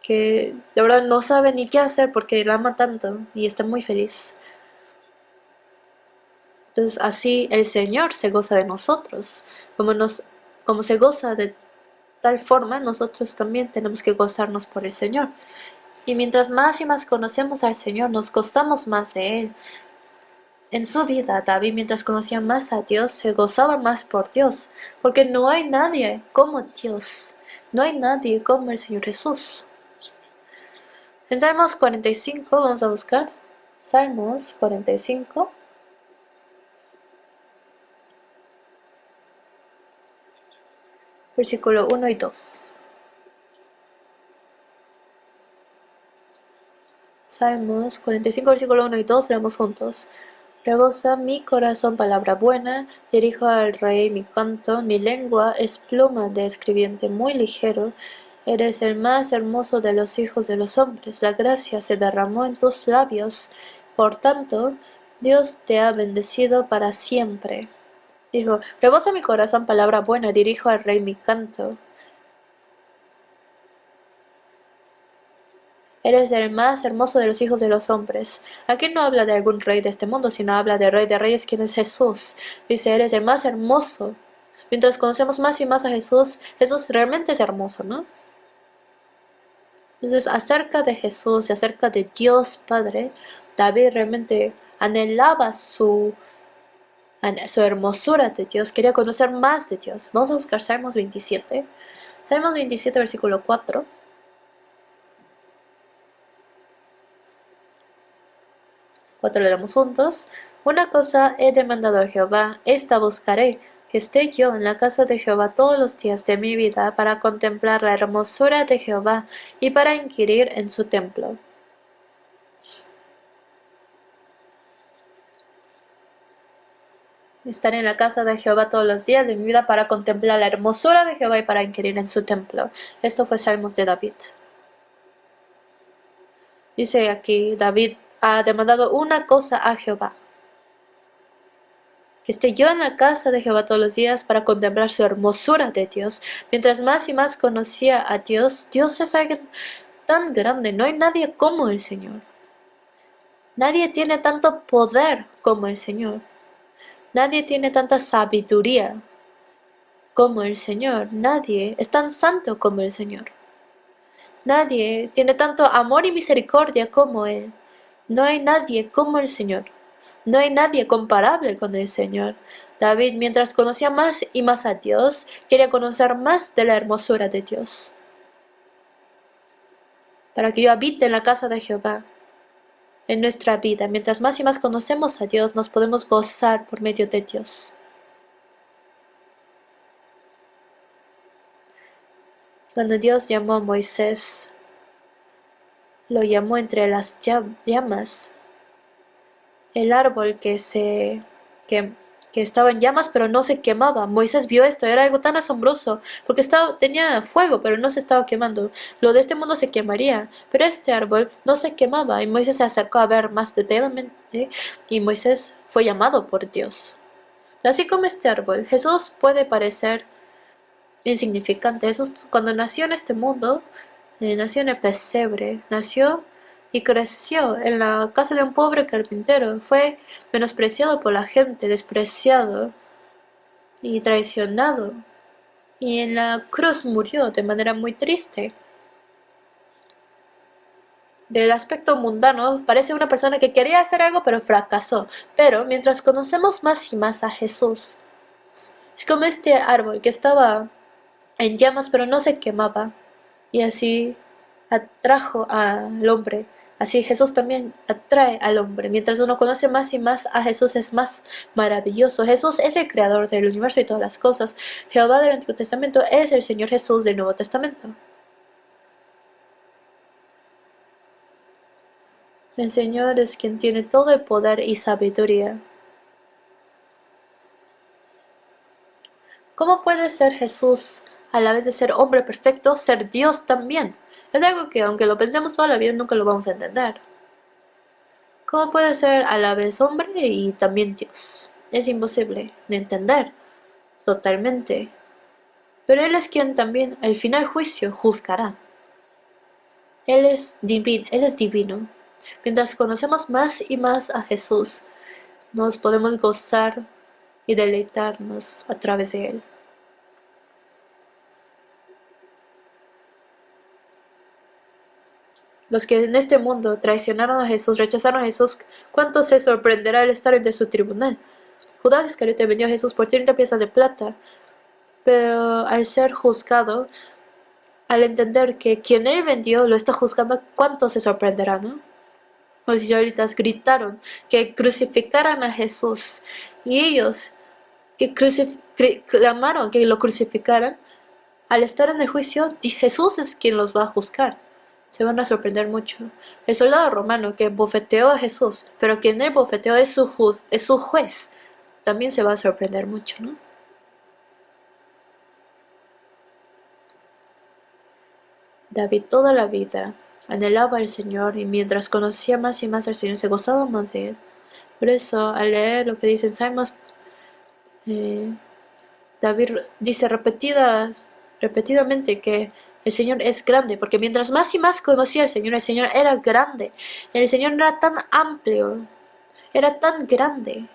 que de verdad no sabe ni qué hacer porque la ama tanto y está muy feliz. Entonces así el Señor se goza de nosotros. Como se goza de tal forma, nosotros también tenemos que gozarnos por el Señor. Y mientras más y más conocemos al Señor, nos gozamos más de Él. En su vida, David, mientras conocía más a Dios, se gozaba más por Dios, porque no hay nadie como Dios. No hay nadie como el Señor Jesús. En Salmos 45, vamos a buscar. Salmos 45. Versículo 1 y 2. Salmos 45, versículo 1 y 2, leemos juntos. Rebosa mi corazón palabra buena, dirijo al rey mi canto, mi lengua es pluma de escribiente muy ligero. Eres el más hermoso de los hijos de los hombres, la gracia se derramó en tus labios. Por tanto, Dios te ha bendecido para siempre. Dijo, rebosa mi corazón palabra buena, dirijo al rey mi canto. Eres el más hermoso de los hijos de los hombres. Aquí no habla de algún rey de este mundo, sino habla del rey de reyes, quien es Jesús. Dice, eres el más hermoso. Mientras conocemos más y más a Jesús, Jesús realmente es hermoso, ¿no? Entonces, acerca de Jesús y acerca de Dios Padre, David realmente anhelaba su hermosura de Dios, quería conocer más de Dios. Vamos a buscar Salmos 27. Salmos 27, versículo 4. 4 le damos juntos. Una cosa he demandado a Jehová, esta buscaré, que esté yo en la casa de Jehová todos los días de mi vida para contemplar la hermosura de Jehová y para inquirir en su templo. Estaré en la casa de Jehová todos los días de mi vida para contemplar la hermosura de Jehová y para inquirir en su templo. Esto fue Salmos de David. Dice aquí, David ha demandado una cosa a Jehová: que esté yo en la casa de Jehová todos los días para contemplar su hermosura de Dios. Mientras más y más conocía a Dios, Dios es alguien tan grande, no hay nadie como el Señor. Nadie tiene tanto poder como el Señor. Nadie tiene tanta sabiduría como el Señor. Nadie es tan santo como el Señor. Nadie tiene tanto amor y misericordia como Él. No hay nadie como el Señor. No hay nadie comparable con el Señor. David, mientras conocía más y más a Dios, quería conocer más de la hermosura de Dios. Para que yo habite en la casa de Jehová en nuestra vida. Mientras más y más conocemos a Dios, nos podemos gozar por medio de Dios. Cuando Dios llamó a Moisés, lo llamó entre las llamas. El árbol que estaba en llamas pero no se quemaba. Moisés vio esto, era algo tan asombroso, porque tenía fuego pero no se estaba quemando. Lo de este mundo se quemaría, pero este árbol no se quemaba, y Moisés se acercó a ver más detalladamente, y Moisés fue llamado por Dios. Así como este árbol, Jesús puede parecer insignificante. Jesús, cuando nació en este mundo, nació en el pesebre, nació y creció en la casa de un pobre carpintero. Fue menospreciado por la gente, despreciado y traicionado. Y en la cruz murió de manera muy triste. Del aspecto mundano, parece una persona que quería hacer algo pero fracasó. Pero mientras conocemos más y más a Jesús, es como este árbol que estaba en llamas pero no se quemaba, y así atrajo al hombre. Así Jesús también atrae al hombre. Mientras uno conoce más y más a Jesús, es más maravilloso. Jesús es el creador del universo y todas las cosas. Jehová del Antiguo Testamento es el Señor Jesús del Nuevo Testamento. El Señor es quien tiene todo el poder y sabiduría. ¿Cómo puede ser Jesús, a la vez de ser hombre perfecto, ser Dios también? Es algo que, aunque lo pensemos toda la vida, nunca lo vamos a entender. ¿Cómo puede ser a la vez hombre y también Dios? Es imposible de entender totalmente. Pero Él es quien también, al final juicio, juzgará. Él es divino. Mientras conocemos más y más a Jesús, nos podemos gozar y deleitarnos a través de Él. Los que en este mundo traicionaron a Jesús, rechazaron a Jesús, ¿cuánto se sorprenderá al estar ante su tribunal? Judas Iscariote vendió a Jesús por 30 piezas de plata, pero al ser juzgado, al entender que quien él vendió lo está juzgando, ¿cuánto se sorprenderá, no? Los israelitas gritaron que crucificaran a Jesús, y ellos que clamaron que lo crucificaran, al estar en el juicio, Jesús es quien los va a juzgar. Se van a sorprender mucho. El soldado romano que bofeteó a Jesús, pero quien él bofeteó es su juez, también se va a sorprender mucho, ¿no? David toda la vida anhelaba al Señor, y mientras conocía más y más al Señor, se gozaba más de Él. Por eso, al leer lo que dice en Salmos, David dice repetidamente que el Señor es grande, porque mientras más y más conocía al Señor, el Señor era grande. El Señor era tan amplio, era tan grande.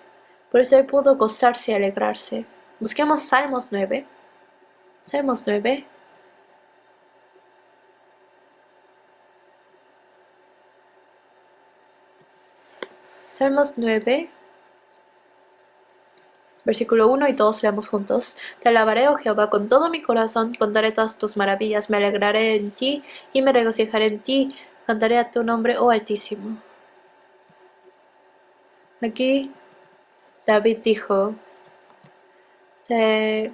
Por eso Él pudo gozarse y alegrarse. Busquemos Salmos 9. Salmos 9. Salmos 9, versículo 1 y 2, leamos juntos. Te alabaré, oh Jehová, con todo mi corazón, contaré todas tus maravillas, me alegraré en ti y me regocijaré en ti, cantaré a tu nombre, oh Altísimo. Aquí David dijo, Te,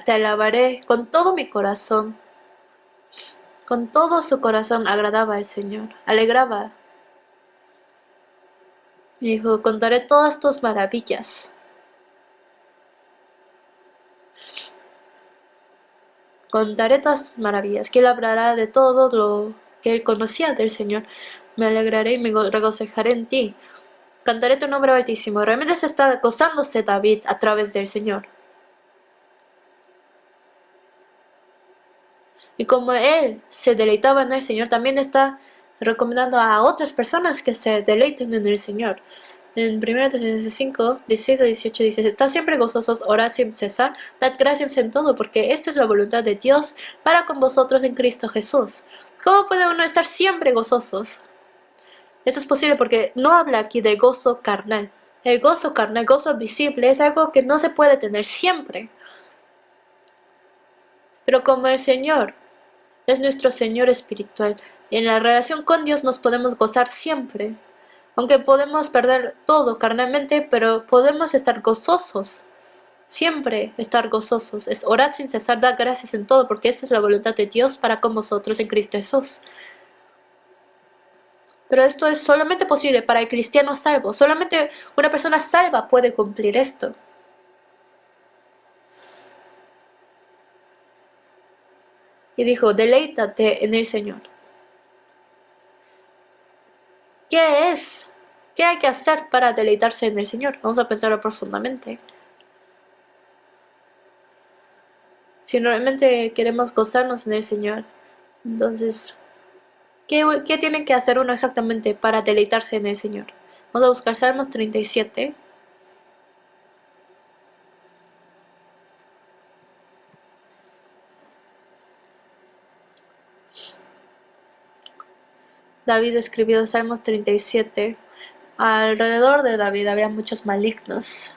te alabaré con todo mi corazón. Con todo su corazón agradaba al Señor, alegraba. Y dijo, contaré todas tus maravillas. Contaré todas tus maravillas, que él hablará de todo lo que él conocía del Señor. Me alegraré y me regocijaré en ti. Cantaré tu nombre altísimo. Realmente se está gozándose David a través del Señor. Y como él se deleitaba en el Señor, también está recomendando a otras personas que se deleiten en el Señor. En 1 Tesalonicenses 5, 16 a 18 dice, estad siempre gozosos, orad sin cesar, dad gracias en todo, porque esta es la voluntad de Dios para con vosotros en Cristo Jesús. ¿Cómo puede uno estar siempre gozosos? Esto es posible porque no habla aquí de gozo carnal. El gozo carnal, gozo visible, es algo que no se puede tener siempre. Pero como el Señor es nuestro Señor espiritual, y en la relación con Dios nos podemos gozar siempre. Aunque podemos perder todo carnalmente, pero podemos estar gozosos. Siempre estar gozosos. Es orar sin cesar, dar gracias en todo, porque esta es la voluntad de Dios para con vosotros en Cristo Jesús. Pero esto es solamente posible para el cristiano salvo. Solamente una persona salva puede cumplir esto. Y dijo, deleítate en el Señor. ¿Qué es? ¿Qué hay que hacer para deleitarse en el Señor? Vamos a pensarlo profundamente. Si realmente queremos gozarnos en el Señor, entonces, ¿qué tiene que hacer uno exactamente para deleitarse en el Señor? Vamos a buscar Salmos 37. David escribió Salmos 37. Alrededor de David había muchos malignos.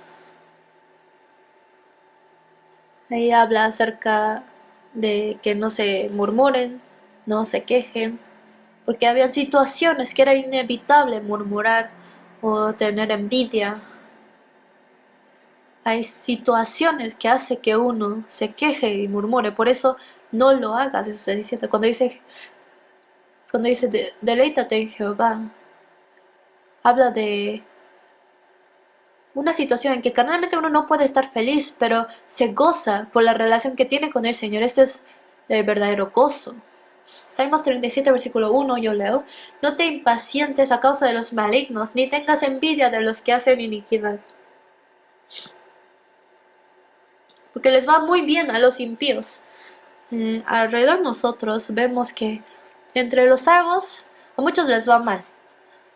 Ahí habla acerca de que no se murmuren, no se quejen, porque había situaciones que era inevitable murmurar o tener envidia. Hay situaciones que hace que uno se queje y murmure, por eso no lo hagas, eso se dice. Cuando dice deleítate en Jehová, habla de una situación en que carnalmente uno no puede estar feliz, pero se goza por la relación que tiene con el Señor. Esto es el verdadero gozo. Salmos 37, versículo 1, yo leo, no te impacientes a causa de los malignos, ni tengas envidia de los que hacen iniquidad, porque les va muy bien a los impíos. Alrededor de nosotros vemos que entre los salvos a muchos les va mal,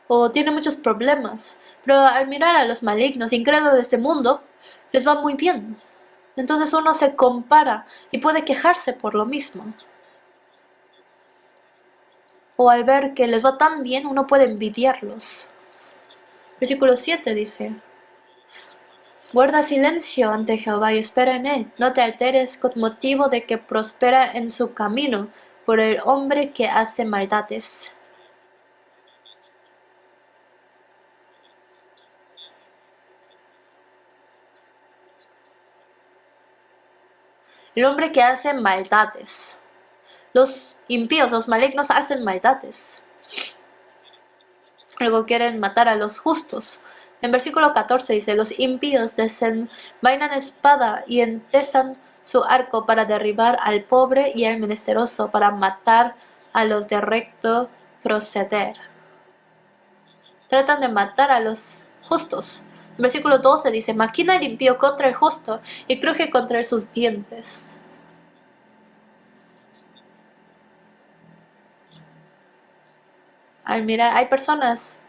o tienen muchos problemas, pero al mirar a los malignos, incrédulos de este mundo, les va muy bien. Entonces uno se compara y puede quejarse por lo mismo. O al ver que les va tan bien, uno puede envidiarlos. Versículo 7 dice, guarda silencio ante Jehová y espera en él. No te alteres con motivo de que prospera en su camino por el hombre que hace maldades. El hombre que hace maldades. Los impíos, los malignos hacen maldades. Luego quieren matar a los justos. En versículo 14 dice, los impíos desenvainan espada y entesan su arco para derribar al pobre y al menesteroso, para matar a los de recto proceder. Tratan de matar a los justos. En versículo 12 dice, maquina el impío contra el justo y cruje contra él sus dientes. Al mirar, hay personas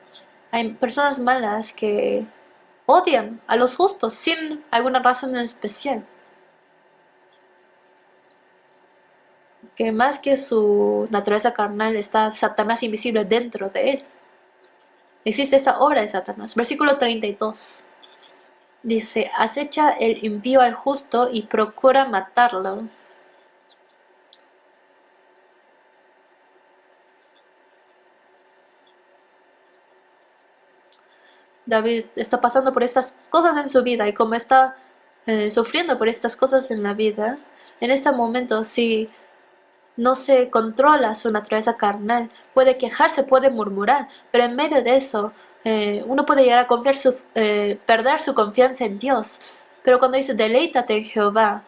malas que odian a los justos sin alguna razón en especial. Que más que su naturaleza carnal está Satanás invisible dentro de él. Existe esta obra de Satanás. Versículo 32. Dice, acecha el impío al justo y procura matarlo. David está pasando por estas cosas en su vida y como está sufriendo por estas cosas en la vida, en este momento, si no se controla su naturaleza carnal, puede quejarse, puede murmurar, pero en medio de eso, uno puede llegar a perder su confianza en Dios. Pero cuando dice, deleítate en Jehová,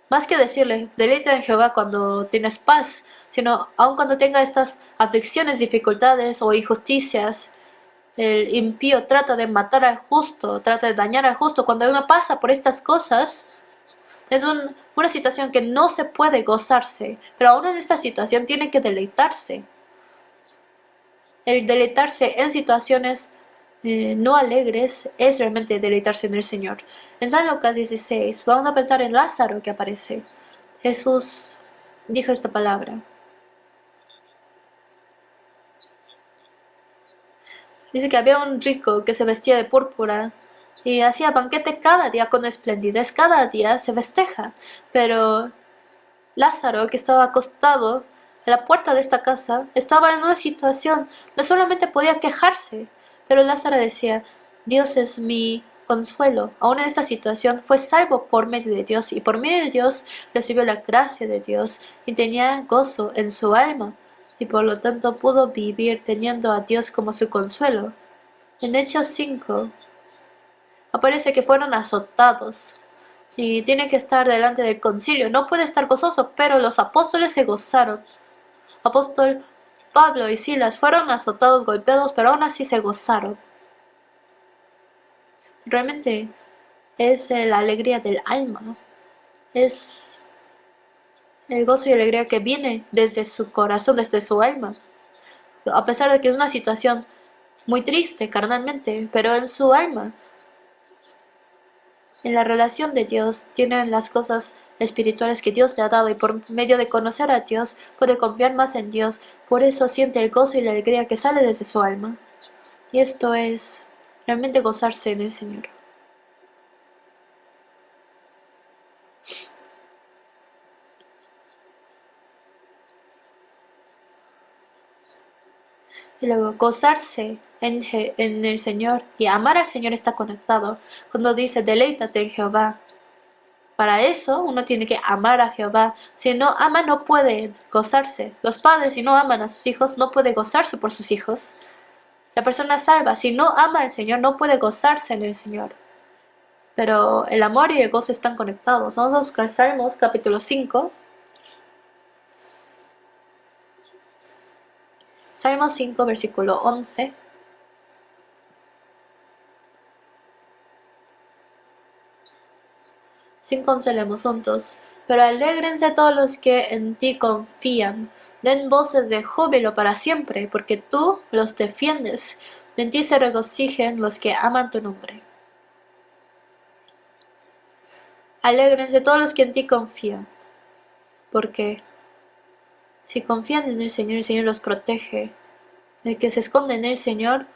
más que decirle, deleítate en Jehová cuando tienes paz, sino aun cuando tenga estas aflicciones, dificultades o injusticias, el impío trata de matar al justo, trata de dañar al justo. Cuando uno pasa por estas cosas, es una situación que no se puede gozarse, pero aún en esta situación tiene que deleitarse. El deleitarse en situaciones no alegres es realmente deleitarse en el Señor. En San Lucas 16 vamos a pensar en Lázaro que aparece. Jesús dijo esta palabra. Dice que había un rico que se vestía de púrpura y hacía banquete cada día con esplendidez, cada día se festeja. Pero Lázaro, que estaba acostado a la puerta de esta casa, estaba en una situación, no solamente podía quejarse, pero Lázaro decía, Dios es mi consuelo. Aún en esta situación fue salvo por medio de Dios y por medio de Dios recibió la gracia de Dios y tenía gozo en su alma y por lo tanto pudo vivir teniendo a Dios como su consuelo. En Hechos 5 aparece que fueron azotados y tiene que estar delante del concilio. No puede estar gozoso, pero los apóstoles se gozaron. Apóstol Pablo y Silas fueron azotados, golpeados, pero aún así se gozaron. Realmente es la alegría del alma. Es el gozo y alegría que viene desde su corazón, desde su alma. A pesar de que es una situación muy triste carnalmente, pero en su alma, en la relación de Dios, tienen las cosas espirituales que Dios le ha dado y por medio de conocer a Dios puede confiar más en Dios. Por eso siente el gozo y la alegría que sale desde su alma. Y esto es realmente gozarse en el Señor. Y luego gozarse en el Señor y amar al Señor está conectado. Cuando dice deleítate en Jehová, para eso uno tiene que amar a Jehová. Si no ama no puede gozarse. Los padres si no aman a sus hijos no puede gozarse por sus hijos. La persona salva si no ama al Señor no puede gozarse en el Señor. Pero el amor y el gozo están conectados. Vamos a buscar Salmos capítulo 5. Salmos 5 versículo 11. 5:11 leemos juntos. Pero alégrense todos los que en ti confían. Den voces de júbilo para siempre, porque tú los defiendes. En ti se regocijen los que aman tu nombre. Alégrense todos los que en ti confían. Porque si confían en el Señor los protege. El que se esconde en el Señor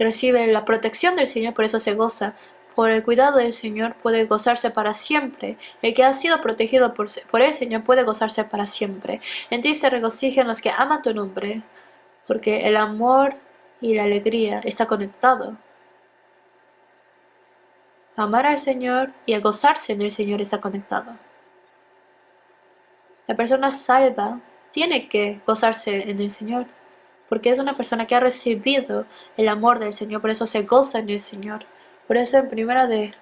recibe la protección del Señor, por eso se goza. Por el cuidado del Señor puede gozarse para siempre. El que ha sido protegido por el Señor puede gozarse para siempre. En ti se regocijan los que aman tu nombre, porque el amor y la alegría está conectado. Amar al Señor y el gozarse en el Señor está conectado. La persona salva tiene que gozarse en el Señor, porque es una persona que ha recibido el amor del Señor, por eso se goza en el Señor. Por eso en primera de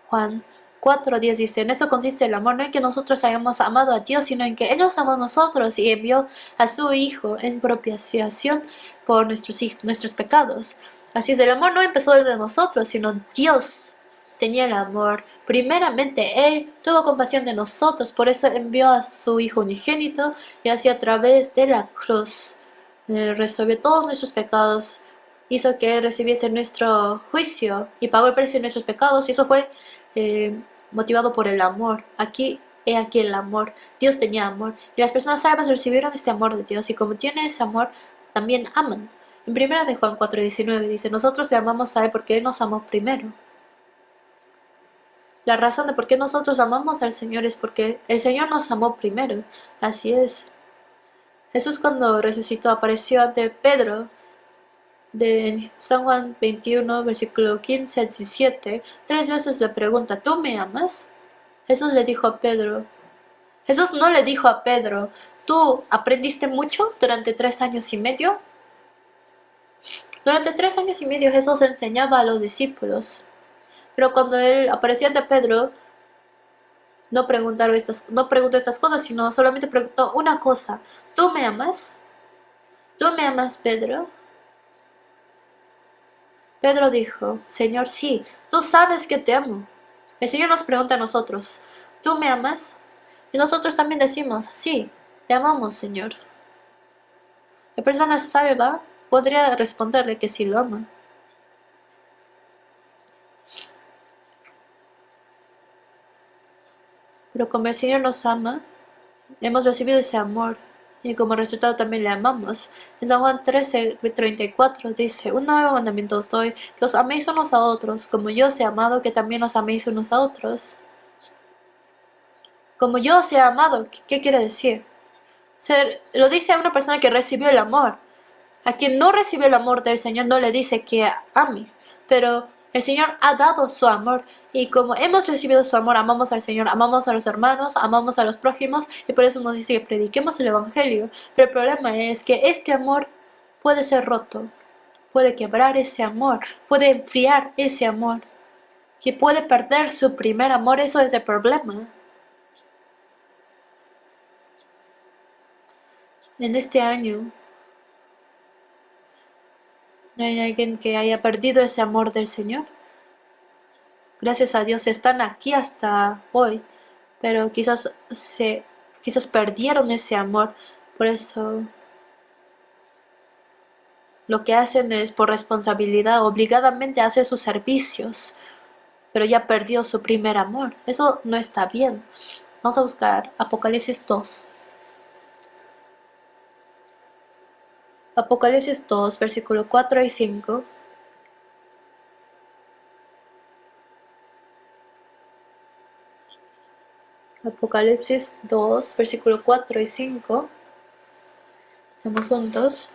Juan 4:10 dice, en eso consiste el amor, no en que nosotros hayamos amado a Dios, sino en que Él nos amó a nosotros y envió a su Hijo en propiciación por nuestros pecados. Así es, el amor no empezó desde nosotros, sino Dios tenía el amor. Primeramente Él tuvo compasión de nosotros, por eso envió a su Hijo unigénito y así a través de la cruz resolvió todos nuestros pecados, hizo que Él recibiese nuestro juicio y pagó el precio de nuestros pecados, y eso fue motivado por el amor. He aquí el amor. Dios tenía amor y las personas salvas recibieron este amor de Dios, y como tiene ese amor también aman. En primera de Juan 4:19 dice, nosotros le amamos a Él porque Él nos amó primero. La razón de por qué nosotros amamos al Señor es porque el Señor nos amó primero. Así es. Jesús cuando resucitó apareció ante Pedro de San Juan 21, versículo 15 al 17, 3 veces le pregunta, ¿tú me amas? Jesús le dijo a Pedro, Jesús no le dijo a Pedro, ¿tú aprendiste mucho durante 3 años y medio? Durante 3 años y medio Jesús enseñaba a los discípulos, pero cuando él apareció ante Pedro, no preguntó estas cosas, sino solamente preguntó una cosa, ¿tú me amas? ¿Tú me amas, Pedro? Pedro dijo, Señor, sí, tú sabes que te amo. El Señor nos pregunta a nosotros, ¿tú me amas? Y nosotros también decimos, sí, te amamos, Señor. La persona salva podría responderle que sí lo ama. Pero como el Señor nos ama, hemos recibido ese amor y como resultado también le amamos. En San Juan 13:34 dice, un nuevo mandamiento os doy, que os améis unos a otros, como yo os he amado, que también os améis unos a otros. Como yo os he amado, ¿qué quiere decir? Lo dice a una persona que recibió el amor. A quien no recibió el amor del Señor no le dice que ame, pero el Señor ha dado su amor y como hemos recibido su amor, amamos al Señor, amamos a los hermanos, amamos a los prójimos y por eso nos dice que prediquemos el Evangelio. Pero el problema es que este amor puede ser roto, puede quebrar ese amor, puede enfriar ese amor, que puede perder su primer amor, eso es el problema. En este año no hay alguien que haya perdido ese amor del Señor. Gracias a Dios están aquí hasta hoy, pero quizás perdieron ese amor. Por eso lo que hacen es por responsabilidad, obligadamente hace sus servicios, pero ya perdió su primer amor. Eso no está bien. Vamos a buscar Apocalipsis 2. Apocalipsis 2, versículo 4 y 5. Apocalipsis 2, versículo 4 y 5. Vamos juntos.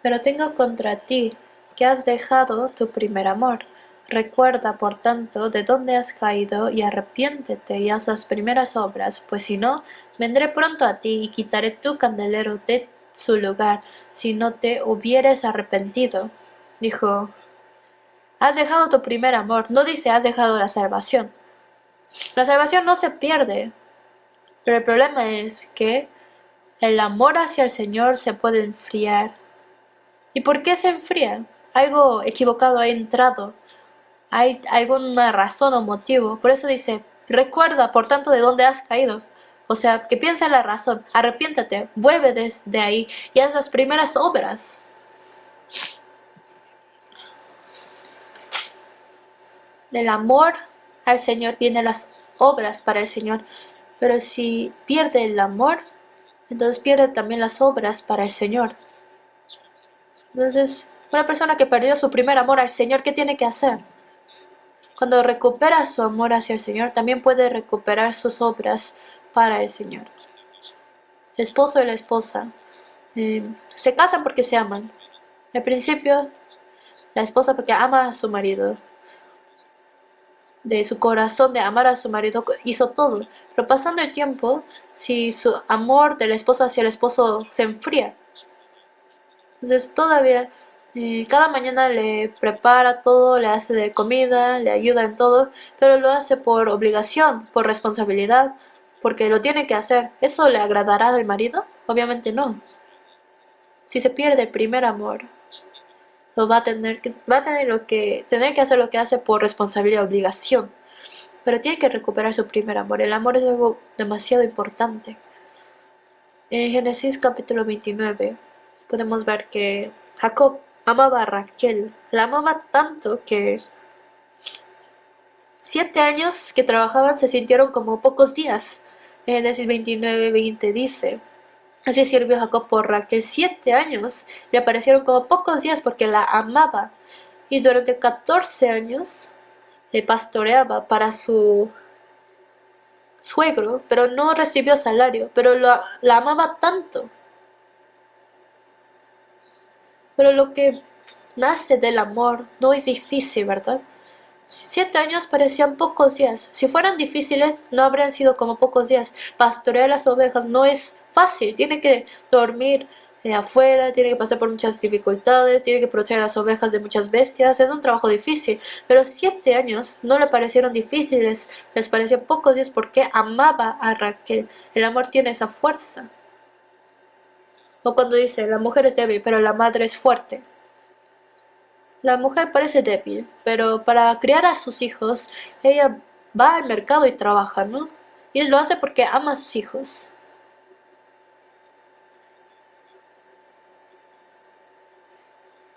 Pero tengo contra ti que has dejado tu primer amor. Recuerda, por tanto, de dónde has caído y arrepiéntete y haz las primeras obras, pues si no, vendré pronto a ti y quitaré tu candelero de su lugar, si no te hubieres arrepentido. Dijo, has dejado tu primer amor, no dice has dejado la salvación. La salvación no se pierde, pero el problema es que el amor hacia el Señor se puede enfriar. ¿Y por qué se enfría? Algo equivocado ha entrado. Hay alguna razón o motivo. Por eso dice, recuerda por tanto de dónde has caído. O sea, que piensa en la razón. Arrepiéntate, vuelve desde ahí y haz las primeras obras. Del amor al Señor vienen las obras para el Señor. Pero si pierde el amor, entonces pierde también las obras para el Señor. Entonces, una persona que perdió su primer amor al Señor, ¿qué tiene que hacer? Cuando recupera su amor hacia el Señor, también puede recuperar sus obras para el Señor. El esposo y la esposa se casan porque se aman. Al principio, la esposa porque ama a su marido. De su corazón de amar a su marido hizo todo. Pero pasando el tiempo, si su amor de la esposa hacia el esposo se enfría, entonces todavía cada mañana le prepara todo, le hace de comida, le ayuda en todo, pero lo hace por obligación, por responsabilidad, porque lo tiene que hacer. ¿Eso le agradará al marido? Obviamente no. Si se pierde el primer amor, tener que hacer lo que hace por responsabilidad, obligación. Pero tiene que recuperar su primer amor. El amor es algo demasiado importante. En Génesis capítulo 29 podemos ver que Jacob amaba a Raquel. La amaba tanto que 7 años que trabajaban se sintieron como pocos días. En Génesis 29:20 dice, así sirvió Jacob por Raquel 7 años. Le parecieron como pocos días porque la amaba. Y durante 14 años le pastoreaba para su suegro, pero no recibió salario, pero la amaba tanto. Pero lo que nace del amor. No es difícil, ¿verdad? 7 años parecían pocos días. Si fueran difíciles, no habrían sido como pocos días. Pastorear las ovejas no es fácil. Tiene que dormir afuera, tiene que pasar por muchas dificultades, tiene que proteger a las ovejas de muchas bestias. Es un trabajo difícil. Pero 7 años no le parecieron difíciles, les parecían pocos días porque amaba a Raquel. El amor tiene esa fuerza. O cuando dice, la mujer es débil, pero la madre es fuerte. La mujer parece débil, pero para criar a sus hijos, ella va al mercado y trabaja, ¿no? Y lo hace porque ama a sus hijos.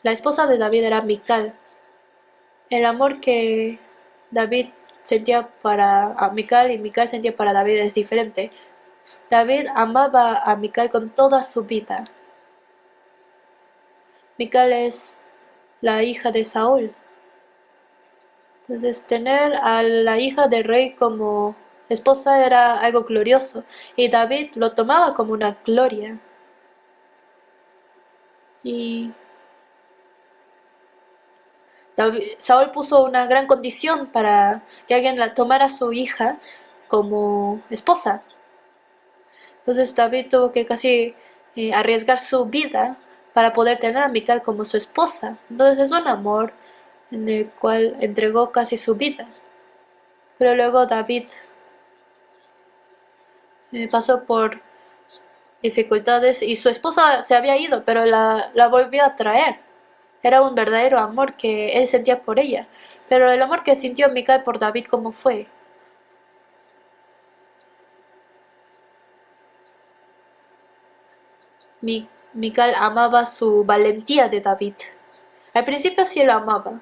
La esposa de David era Mical. El amor que David sentía para Mical y Mical sentía para David es diferente. David amaba a Mical con toda su vida. Mical es la hija de Saúl. Entonces, tener a la hija del rey como esposa era algo glorioso, y David lo tomaba como una gloria. Y Saúl puso una gran condición para que alguien la tomara a su hija como esposa. Entonces David tuvo que casi arriesgar su vida para poder tener a Mical como su esposa. Entonces es un amor en el cual entregó casi su vida. Pero luego David pasó por dificultades y su esposa se había ido, pero la volvió a traer. Era un verdadero amor que él sentía por ella. Pero el amor que sintió Mical por David, ¿cómo fue? Mical amaba su valentía de David. Al principio sí lo amaba,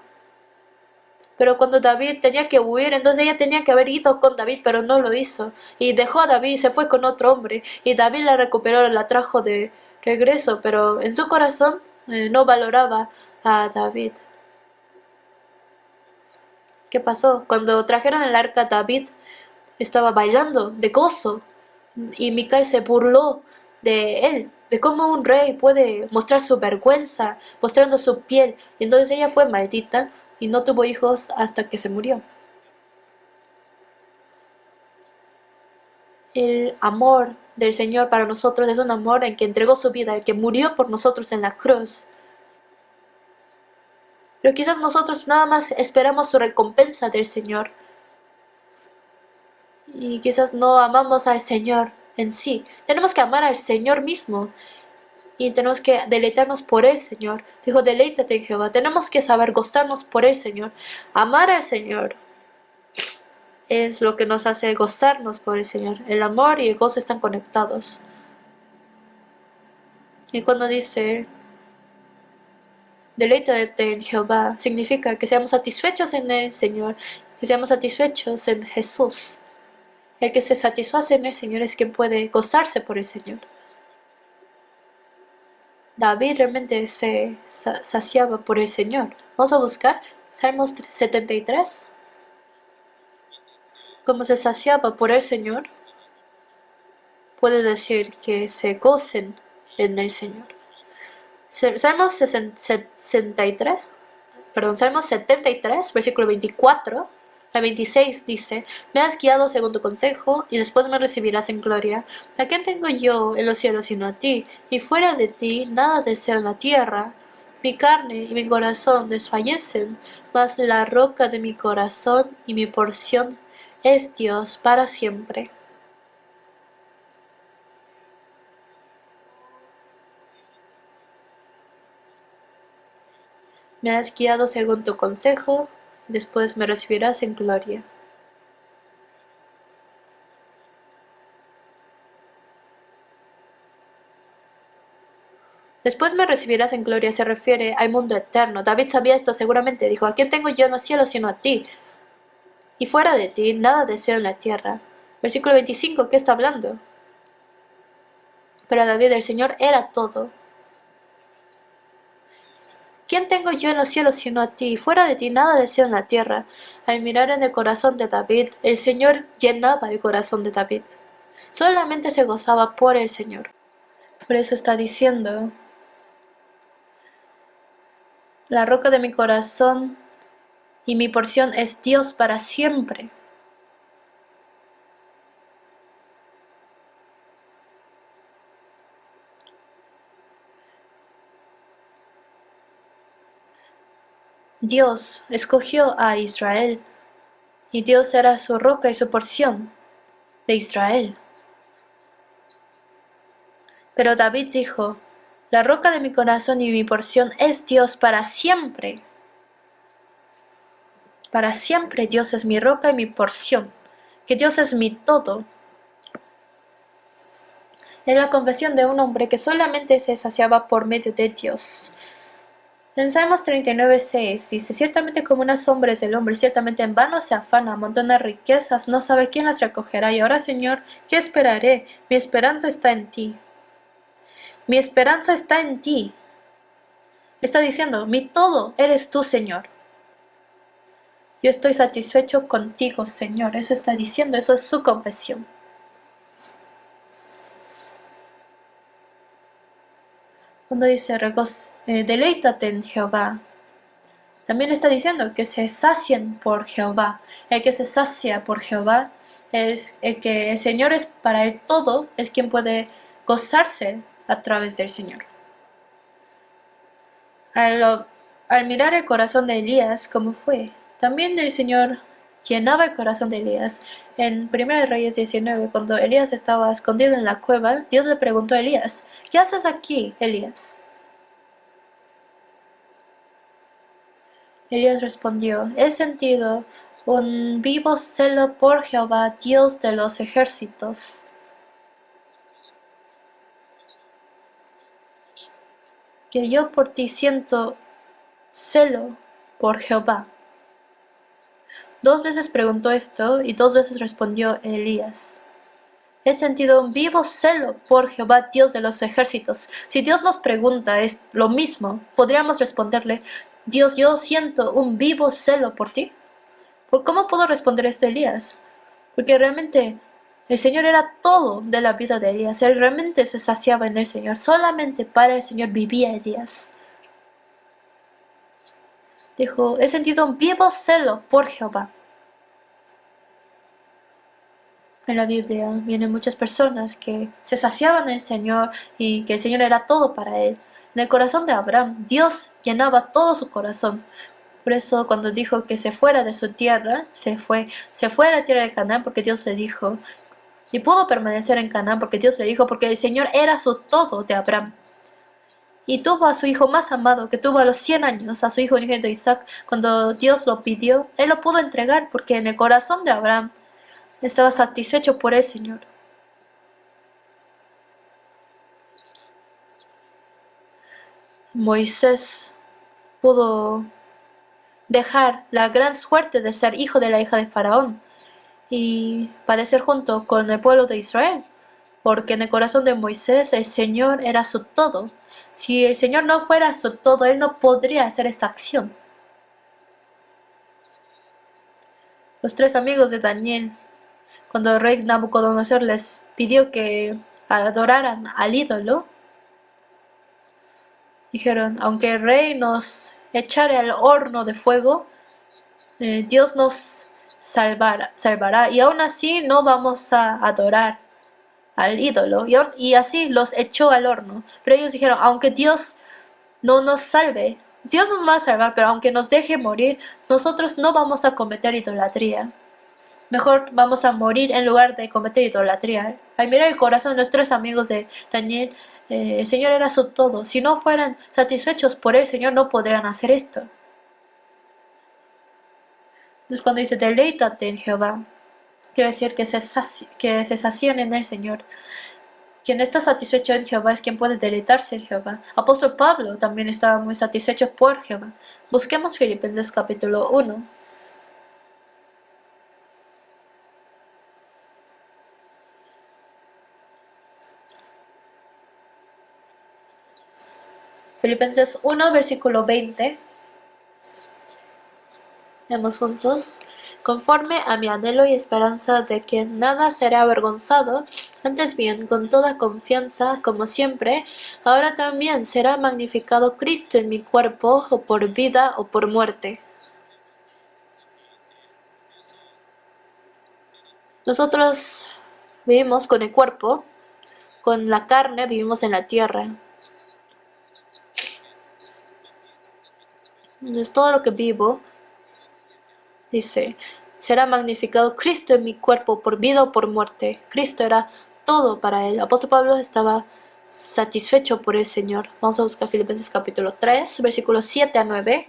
pero cuando David tenía que huir, entonces ella tenía que haber ido con David, pero no lo hizo. Y dejó a David y se fue con otro hombre. Y David la recuperó, la trajo de regreso, pero en su corazón no valoraba a David. ¿Qué pasó? Cuando trajeron el arca, David estaba bailando de gozo y Mical se burló de él, de cómo un rey puede mostrar su vergüenza mostrando su piel. Y entonces ella fue maldita y no tuvo hijos hasta que se murió. El amor del Señor para nosotros es un amor en que entregó su vida, en que murió por nosotros en la cruz. Pero quizás nosotros nada más esperamos su recompensa del Señor. Y quizás no amamos al Señor en sí. Tenemos que amar al Señor mismo. Y tenemos que deleitarnos por el Señor. Dijo, deleítate en Jehová. Tenemos que saber gozarnos por el Señor. Amar al Señor es lo que nos hace gozarnos por el Señor. El amor y el gozo están conectados. Y cuando dice, deleítate en Jehová, significa que seamos satisfechos en el Señor, que seamos satisfechos en Jesús. El que se satisface en el Señor es quien puede gozarse por el Señor. David realmente se saciaba por el Señor. Vamos a buscar Salmos 73. Como se saciaba por el Señor, puede decir que se gocen en el Señor. Salmos 63, perdón, Salmos 73, versículo 24 al 26 dice, me has guiado según tu consejo y después me recibirás en gloria. ¿A quién tengo yo en los cielos sino a ti? Y fuera de ti nada deseo en la tierra. Mi carne y mi corazón desfallecen, mas la roca de mi corazón y mi porción es Dios para siempre. Me has guiado según tu consejo, y después me recibirás en gloria. Después me recibirás en gloria se refiere al mundo eterno. David sabía esto seguramente. Dijo, ¿a quién tengo yo en los cielos sino a ti? Y fuera de ti nada deseo en la tierra. Versículo 25, ¿qué está hablando? Para David el Señor era todo. ¿Quién tengo yo en los cielos sino a ti? Fuera de ti nada deseo en la tierra. Al mirar en el corazón de David, el Señor llenaba el corazón de David. Solamente se gozaba por el Señor. Por eso está diciendo La roca de mi corazón y mi porción es Dios para siempre. Dios escogió a Israel y Dios era su roca y su porción de Israel. Pero David dijo, la roca de mi corazón y mi porción es Dios para siempre. Para siempre Dios es mi roca y mi porción, que Dios es mi todo. Es la confesión de un hombre que solamente se saciaba por medio de Dios. En Salmos 39:6 dice, ciertamente como una sombra es el hombre, ciertamente en vano se afana, amontona riquezas, no sabe quién las recogerá. Y ahora, Señor, ¿qué esperaré? Mi esperanza está en ti. Mi esperanza está en ti. Está diciendo, mi todo eres tú, Señor. Yo estoy satisfecho contigo, Señor. Eso está diciendo, eso es su confesión. Cuando dice, deleítate en Jehová, también está diciendo que se sacien por Jehová. El que se sacia por Jehová es el que el Señor es para él todo, es quien puede gozarse a través del Señor. Al mirar el corazón de Elías, ¿cómo fue? También el Señor llenaba el corazón de Elías. En 1 Reyes 19, cuando Elías estaba escondido en la cueva, Dios le preguntó a Elías, ¿qué haces aquí, Elías? Elías respondió, he sentido un vivo celo por Jehová, Dios de los ejércitos, que yo por ti siento celo por Jehová. 2 veces preguntó esto y 2 veces respondió Elías. He sentido un vivo celo por Jehová, Dios de los ejércitos. Si Dios nos pregunta es lo mismo, podríamos responderle, Dios, yo siento un vivo celo por ti. ¿Cómo puedo responder esto a Elías? Porque realmente el Señor era todo de la vida de Elías. Él realmente se saciaba en el Señor. Solamente para el Señor vivía Elías. Dijo, he sentido un vivo celo por Jehová. En la Biblia vienen muchas personas que se saciaban en el Señor y que el Señor era todo para él. En el corazón de Abraham, Dios llenaba todo su corazón. Por eso cuando dijo que se fuera de su tierra, se fue a la tierra de Canaán porque Dios le dijo. Y pudo permanecer en Canaán porque Dios le dijo, porque el Señor era su todo de Abraham. Y tuvo a su hijo más amado, que tuvo a los 100 años, a su hijo unigénito Isaac, cuando Dios lo pidió, él lo pudo entregar porque en el corazón de Abraham estaba satisfecho por el Señor. Moisés pudo dejar la gran suerte de ser hijo de la hija de Faraón y padecer junto con el pueblo de Israel, porque en el corazón de Moisés el Señor era su todo. Si el Señor no fuera su todo, él no podría hacer esta acción. Los 3 amigos de Daniel, cuando el rey Nabucodonosor les pidió que adoraran al ídolo, dijeron, aunque el rey nos echara al horno de fuego, Dios nos salvará y aún así no vamos a adorar al ídolo. Y así los echó al horno. Pero ellos dijeron, aunque Dios no nos salve, Dios nos va a salvar, pero aunque nos deje morir, nosotros no vamos a cometer idolatría. Mejor vamos a morir en lugar de cometer idolatría. Al mirar el corazón de los 3 amigos de Daniel, el Señor era su todo. Si no fueran satisfechos por el Señor, no podrían hacer esto. Entonces cuando dice, deleítate en Jehová, quiere decir que se sacían en el Señor. Quien está satisfecho en Jehová es quien puede deleitarse en Jehová. Apóstol Pablo también estaba muy satisfecho por Jehová. Busquemos Filipenses capítulo 1. Filipenses 1, versículo 20. Leemos juntos. conforme a mi anhelo y esperanza de que nada será avergonzado, antes bien, con toda confianza, como siempre, ahora también será magnificado Cristo en mi cuerpo, o por vida o por muerte. Nosotros vivimos con el cuerpo, con la carne vivimos en la tierra. Entonces todo lo que vivo, dice, será magnificado Cristo en mi cuerpo por vida o por muerte. Cristo era todo para él. El apóstol Pablo estaba satisfecho por el Señor. Vamos a buscar Filipenses capítulo 3, versículos 7 a 9.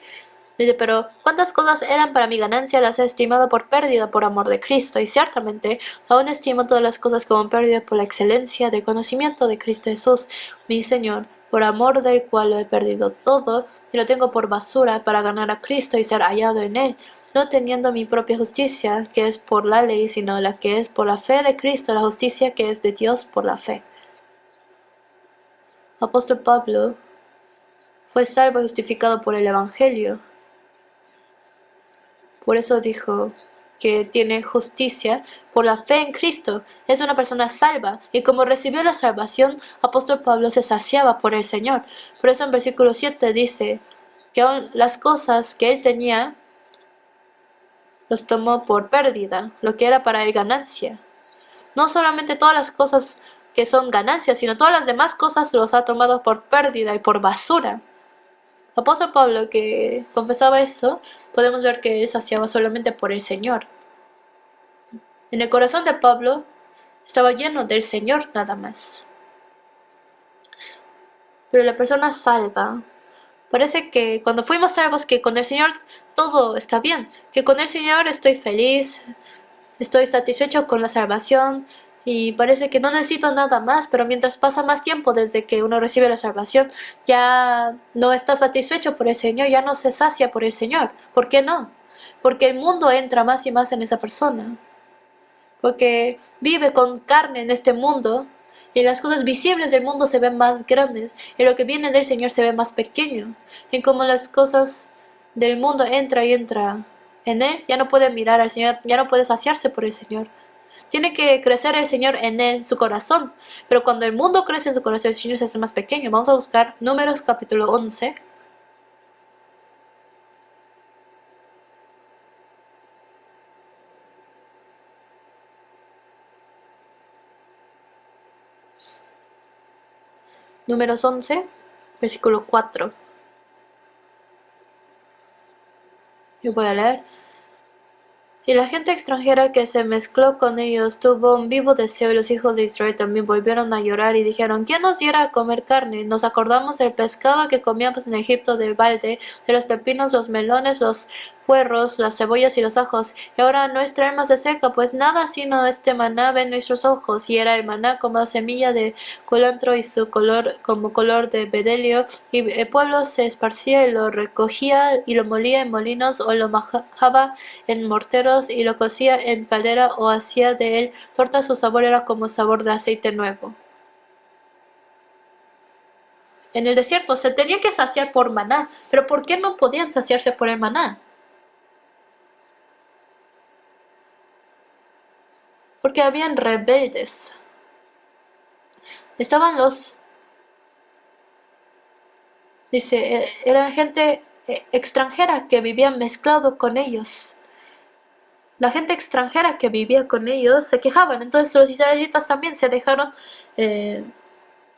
Dice, pero cuántas cosas eran para mi ganancia las he estimado por pérdida por amor de Cristo, y ciertamente aún estimo todas las cosas como pérdida por la excelencia del conocimiento de Cristo Jesús, mi Señor, por amor del cual lo he perdido todo, y lo tengo por basura para ganar a Cristo y ser hallado en él, no teniendo mi propia justicia, que es por la ley, sino la que es por la fe de Cristo, la justicia que es de Dios por la fe. Apóstol Pablo fue salvo y justificado por el Evangelio. Por eso dijo que tiene justicia por la fe en Cristo. Es una persona salva. Y como recibió la salvación, apóstol Pablo se saciaba por el Señor. Por eso en versículo 7 dice que aún las cosas que él tenía los tomó por pérdida, lo que era para él ganancia. No solamente todas las cosas que son ganancias, sino todas las demás cosas los ha tomado por pérdida y por basura. Apóstol Pablo, que confesaba eso, podemos ver que él saciaba solamente por el Señor. En el corazón de Pablo estaba lleno del Señor nada más. Pero la persona salva, parece que cuando fuimos salvos, que con el Señor todo está bien, que con el Señor estoy feliz, estoy satisfecho con la salvación y parece que no necesito nada más, pero mientras pasa más tiempo desde que uno recibe la salvación, ya no está satisfecho por el Señor, ya no se sacia por el Señor. ¿Por qué no? Porque el mundo entra más y más en esa persona. Porque vive con carne en este mundo y las cosas visibles del mundo se ven más grandes y lo que viene del Señor se ve más pequeño. Y como las cosas del mundo entra y entra en él, ya no puede mirar al Señor, ya no puede saciarse por el Señor. Tiene que crecer el Señor en él, en su corazón. Pero cuando el mundo crece en su corazón, el Señor se hace más pequeño. Vamos a buscar Números capítulo 11. Números 11, versículo 4. Yo voy a leer. Y la gente extranjera que se mezcló con ellos tuvo un vivo deseo, y los hijos de Israel también volvieron a llorar y dijeron, ¿quién nos diera a comer carne? Nos acordamos del pescado que comíamos en Egipto del balde, de los pepinos, los melones, los puerros, las cebollas y los ajos. Y ahora nuestra alma se seca, pues nada sino este maná ve en nuestros ojos. Y era el maná como semilla de culantro y su color como color de bedelio. Y el pueblo se esparcía y lo recogía y lo molía en molinos o lo majaba en morteros y lo cocía en caldera o hacía de él torta. Su sabor era como sabor de aceite nuevo. En el desierto se tenía que saciar por maná, pero ¿por qué no podían saciarse por el maná? Porque habían rebeldes. Estaban dice, era gente extranjera que vivía mezclado con ellos. La gente extranjera que vivía con ellos se quejaban, entonces los israelitas también se dejaron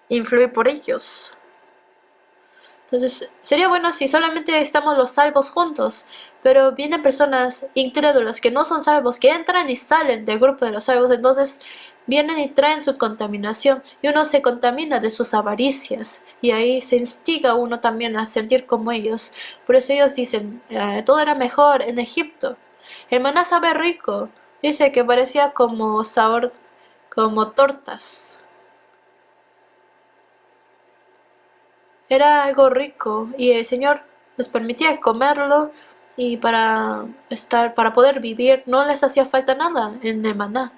influir por ellos. Entonces, sería bueno si solamente estamos los salvos juntos, pero vienen personas incrédulas que no son salvos, que entran y salen del grupo de los salvos, entonces vienen y traen su contaminación y uno se contamina de sus avaricias y ahí se instiga uno también a sentir como ellos. Por eso ellos dicen, todo era mejor en Egipto. El maná sabe rico, dice que parecía como sabor, como tortas. Era algo rico y el Señor les permitía comerlo y para poder vivir no les hacía falta nada en el maná.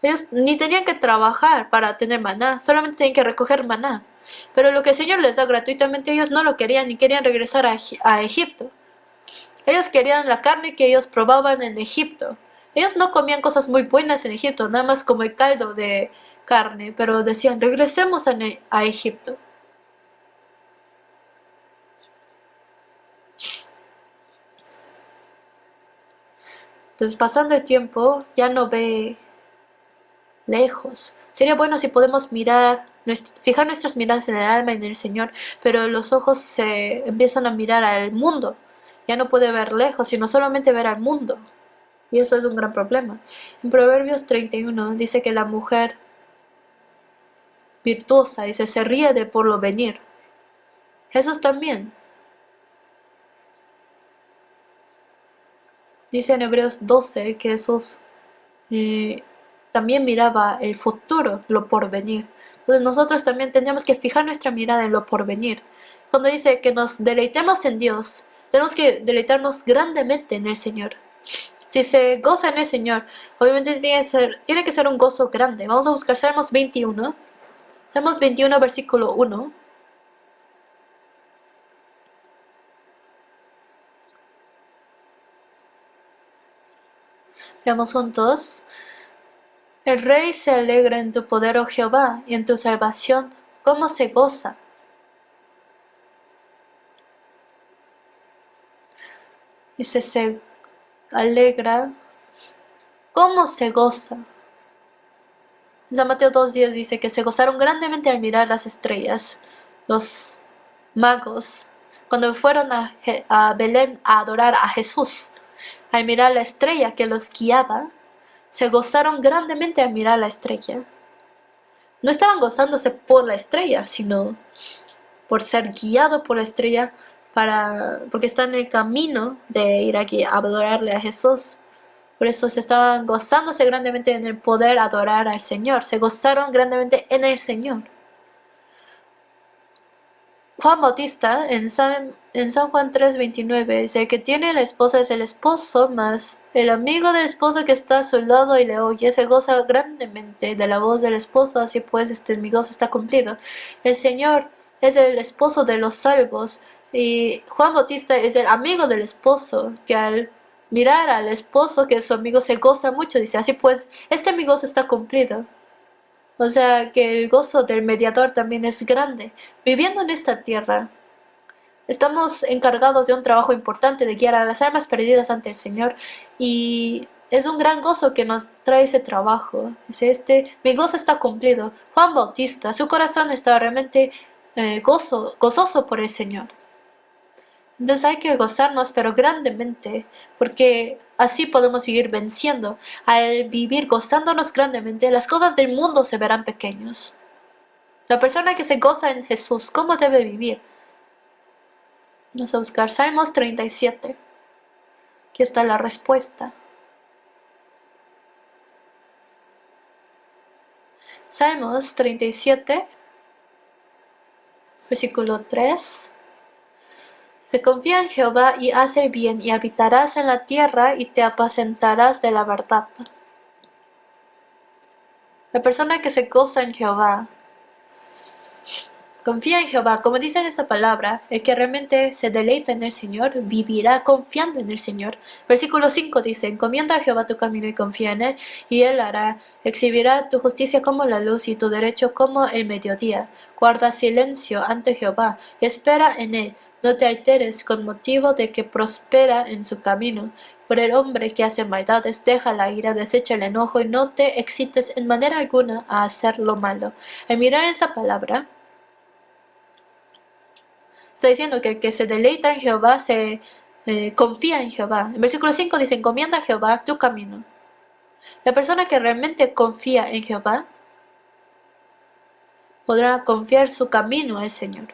Ellos ni tenían que trabajar para tener maná, solamente tenían que recoger maná. Pero lo que el Señor les da gratuitamente, ellos no lo querían ni querían regresar a Egipto. Ellos querían la carne que ellos probaban en Egipto. Ellos no comían cosas muy buenas en Egipto, nada más como el caldo de carne, pero decían, regresemos a Egipto. Entonces, pasando el tiempo, ya no ve lejos. Sería bueno si podemos fijar nuestras miradas en el alma y en el Señor, pero los ojos se empiezan a mirar al mundo. Ya no puede ver lejos, sino solamente ver al mundo. Y eso es un gran problema. En Proverbios 31 dice que la mujer virtuosa dice se ríe de por lo venir. Jesús también. Dice en Hebreos 12 que Jesús también miraba el futuro, lo porvenir. Entonces nosotros también tendríamos que fijar nuestra mirada en lo porvenir. Cuando dice que nos deleitemos en Dios, tenemos que deleitarnos grandemente en el Señor. Si se goza en el Señor, obviamente tiene que ser un gozo grande. Vamos a buscar Salmos 21. Salmos 21, versículo 1. Leamos juntos. El rey se alegra en tu poder, oh Jehová, y en tu salvación. ¿Cómo se goza? Dice, se alegra. ¿Cómo se goza? En San Mateo 2:10 dice que se gozaron grandemente al mirar las estrellas. Los magos, cuando fueron a Belén a adorar a Jesús, al mirar la estrella que los guiaba, se gozaron grandemente al mirar la estrella. No estaban gozándose por la estrella, sino por ser guiado por la estrella, porque están en el camino de ir aquí a adorarle a Jesús. Por eso se estaban gozándose grandemente en el poder adorar al Señor. Se gozaron grandemente en el Señor. Juan Bautista en San Juan 3:29 dice: el que tiene la esposa es el esposo, mas el amigo del esposo que está a su lado y le oye se goza grandemente de la voz del esposo. Así pues, mi gozo está cumplido. El Señor es el esposo de los salvos, y Juan Bautista es el amigo del esposo, que al mirar al esposo, que es su amigo, se goza mucho. Dice, así pues, mi gozo está cumplido. O sea que el gozo del mediador también es grande. Viviendo en esta tierra, estamos encargados de un trabajo importante de guiar a las almas perdidas ante el Señor, y es un gran gozo que nos trae ese trabajo. Dice, mi gozo está cumplido. Juan Bautista, su corazón estaba realmente gozoso por el Señor. Entonces hay que gozarnos, pero grandemente, porque así podemos vivir venciendo. Al vivir gozándonos grandemente, las cosas del mundo se verán pequeños. La persona que se goza en Jesús, ¿cómo debe vivir? Vamos a buscar Salmos 37. Aquí está la respuesta. Salmos 37, versículo 3. Se confía en Jehová y haz el bien, y habitarás en la tierra y te apacentarás de la verdad. La persona que se goza en Jehová, confía en Jehová, como dice en esta palabra, el que realmente se deleita en el Señor, vivirá confiando en el Señor. Versículo 5 dice, encomienda a Jehová tu camino y confía en él, y él hará, exhibirá tu justicia como la luz y tu derecho como el mediodía. Guarda silencio ante Jehová, y espera en él. No te alteres con motivo de que prospera en su camino. Por el hombre que hace maldades, deja la ira, desecha el enojo, y no te excites en manera alguna a hacer lo malo. Al mirar esta palabra, está diciendo que el que se deleita en Jehová se confía en Jehová. En versículo 5 dice, encomienda a Jehová tu camino. La persona que realmente confía en Jehová podrá confiar su camino al Señor,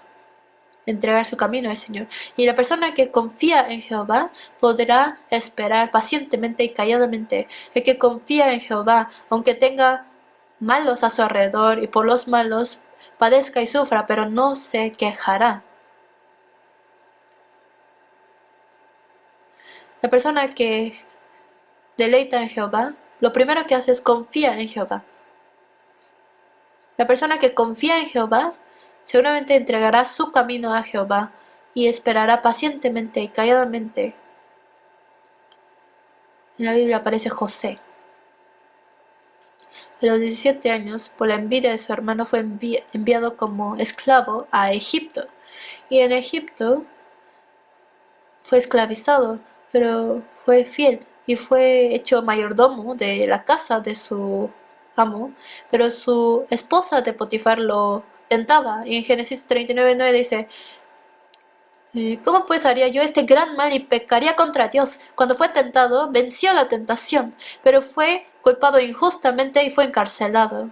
entregar su camino al Señor. Y la persona que confía en Jehová podrá esperar pacientemente y calladamente. El que confía en Jehová, aunque tenga malos a su alrededor y por los malos padezca y sufra, pero no se quejará. La persona que deleita en Jehová, lo primero que hace es confía en Jehová. La persona que confía en Jehová seguramente entregará su camino a Jehová y esperará pacientemente y calladamente En la Biblia aparece José. A los 17 años, por la envidia de su hermano, fue enviado como esclavo a Egipto. Y en Egipto fue esclavizado, pero fue fiel y fue hecho mayordomo de la casa de su amo. Pero su esposa de Potifar lo tentaba. Y en Génesis 39:9 dice: ¿Cómo pues haría yo este gran mal y pecaría contra Dios? Cuando fue tentado, venció la tentación, pero fue culpado injustamente y fue encarcelado.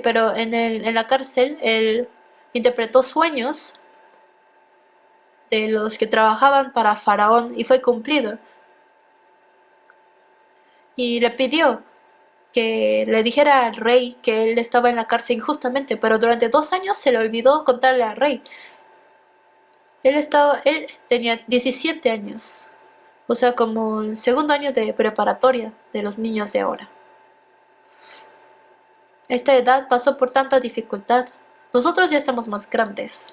Pero en la cárcel él interpretó sueños de los que trabajaban para Faraón y fue cumplido. Y le pidió que le dijera al rey que él estaba en la cárcel injustamente, pero durante 2 años se le olvidó contarle al rey. Él tenía 17 años, o sea, como el segundo año de preparatoria de los niños de ahora. Esta edad pasó por tanta dificultad. Nosotros ya estamos más grandes.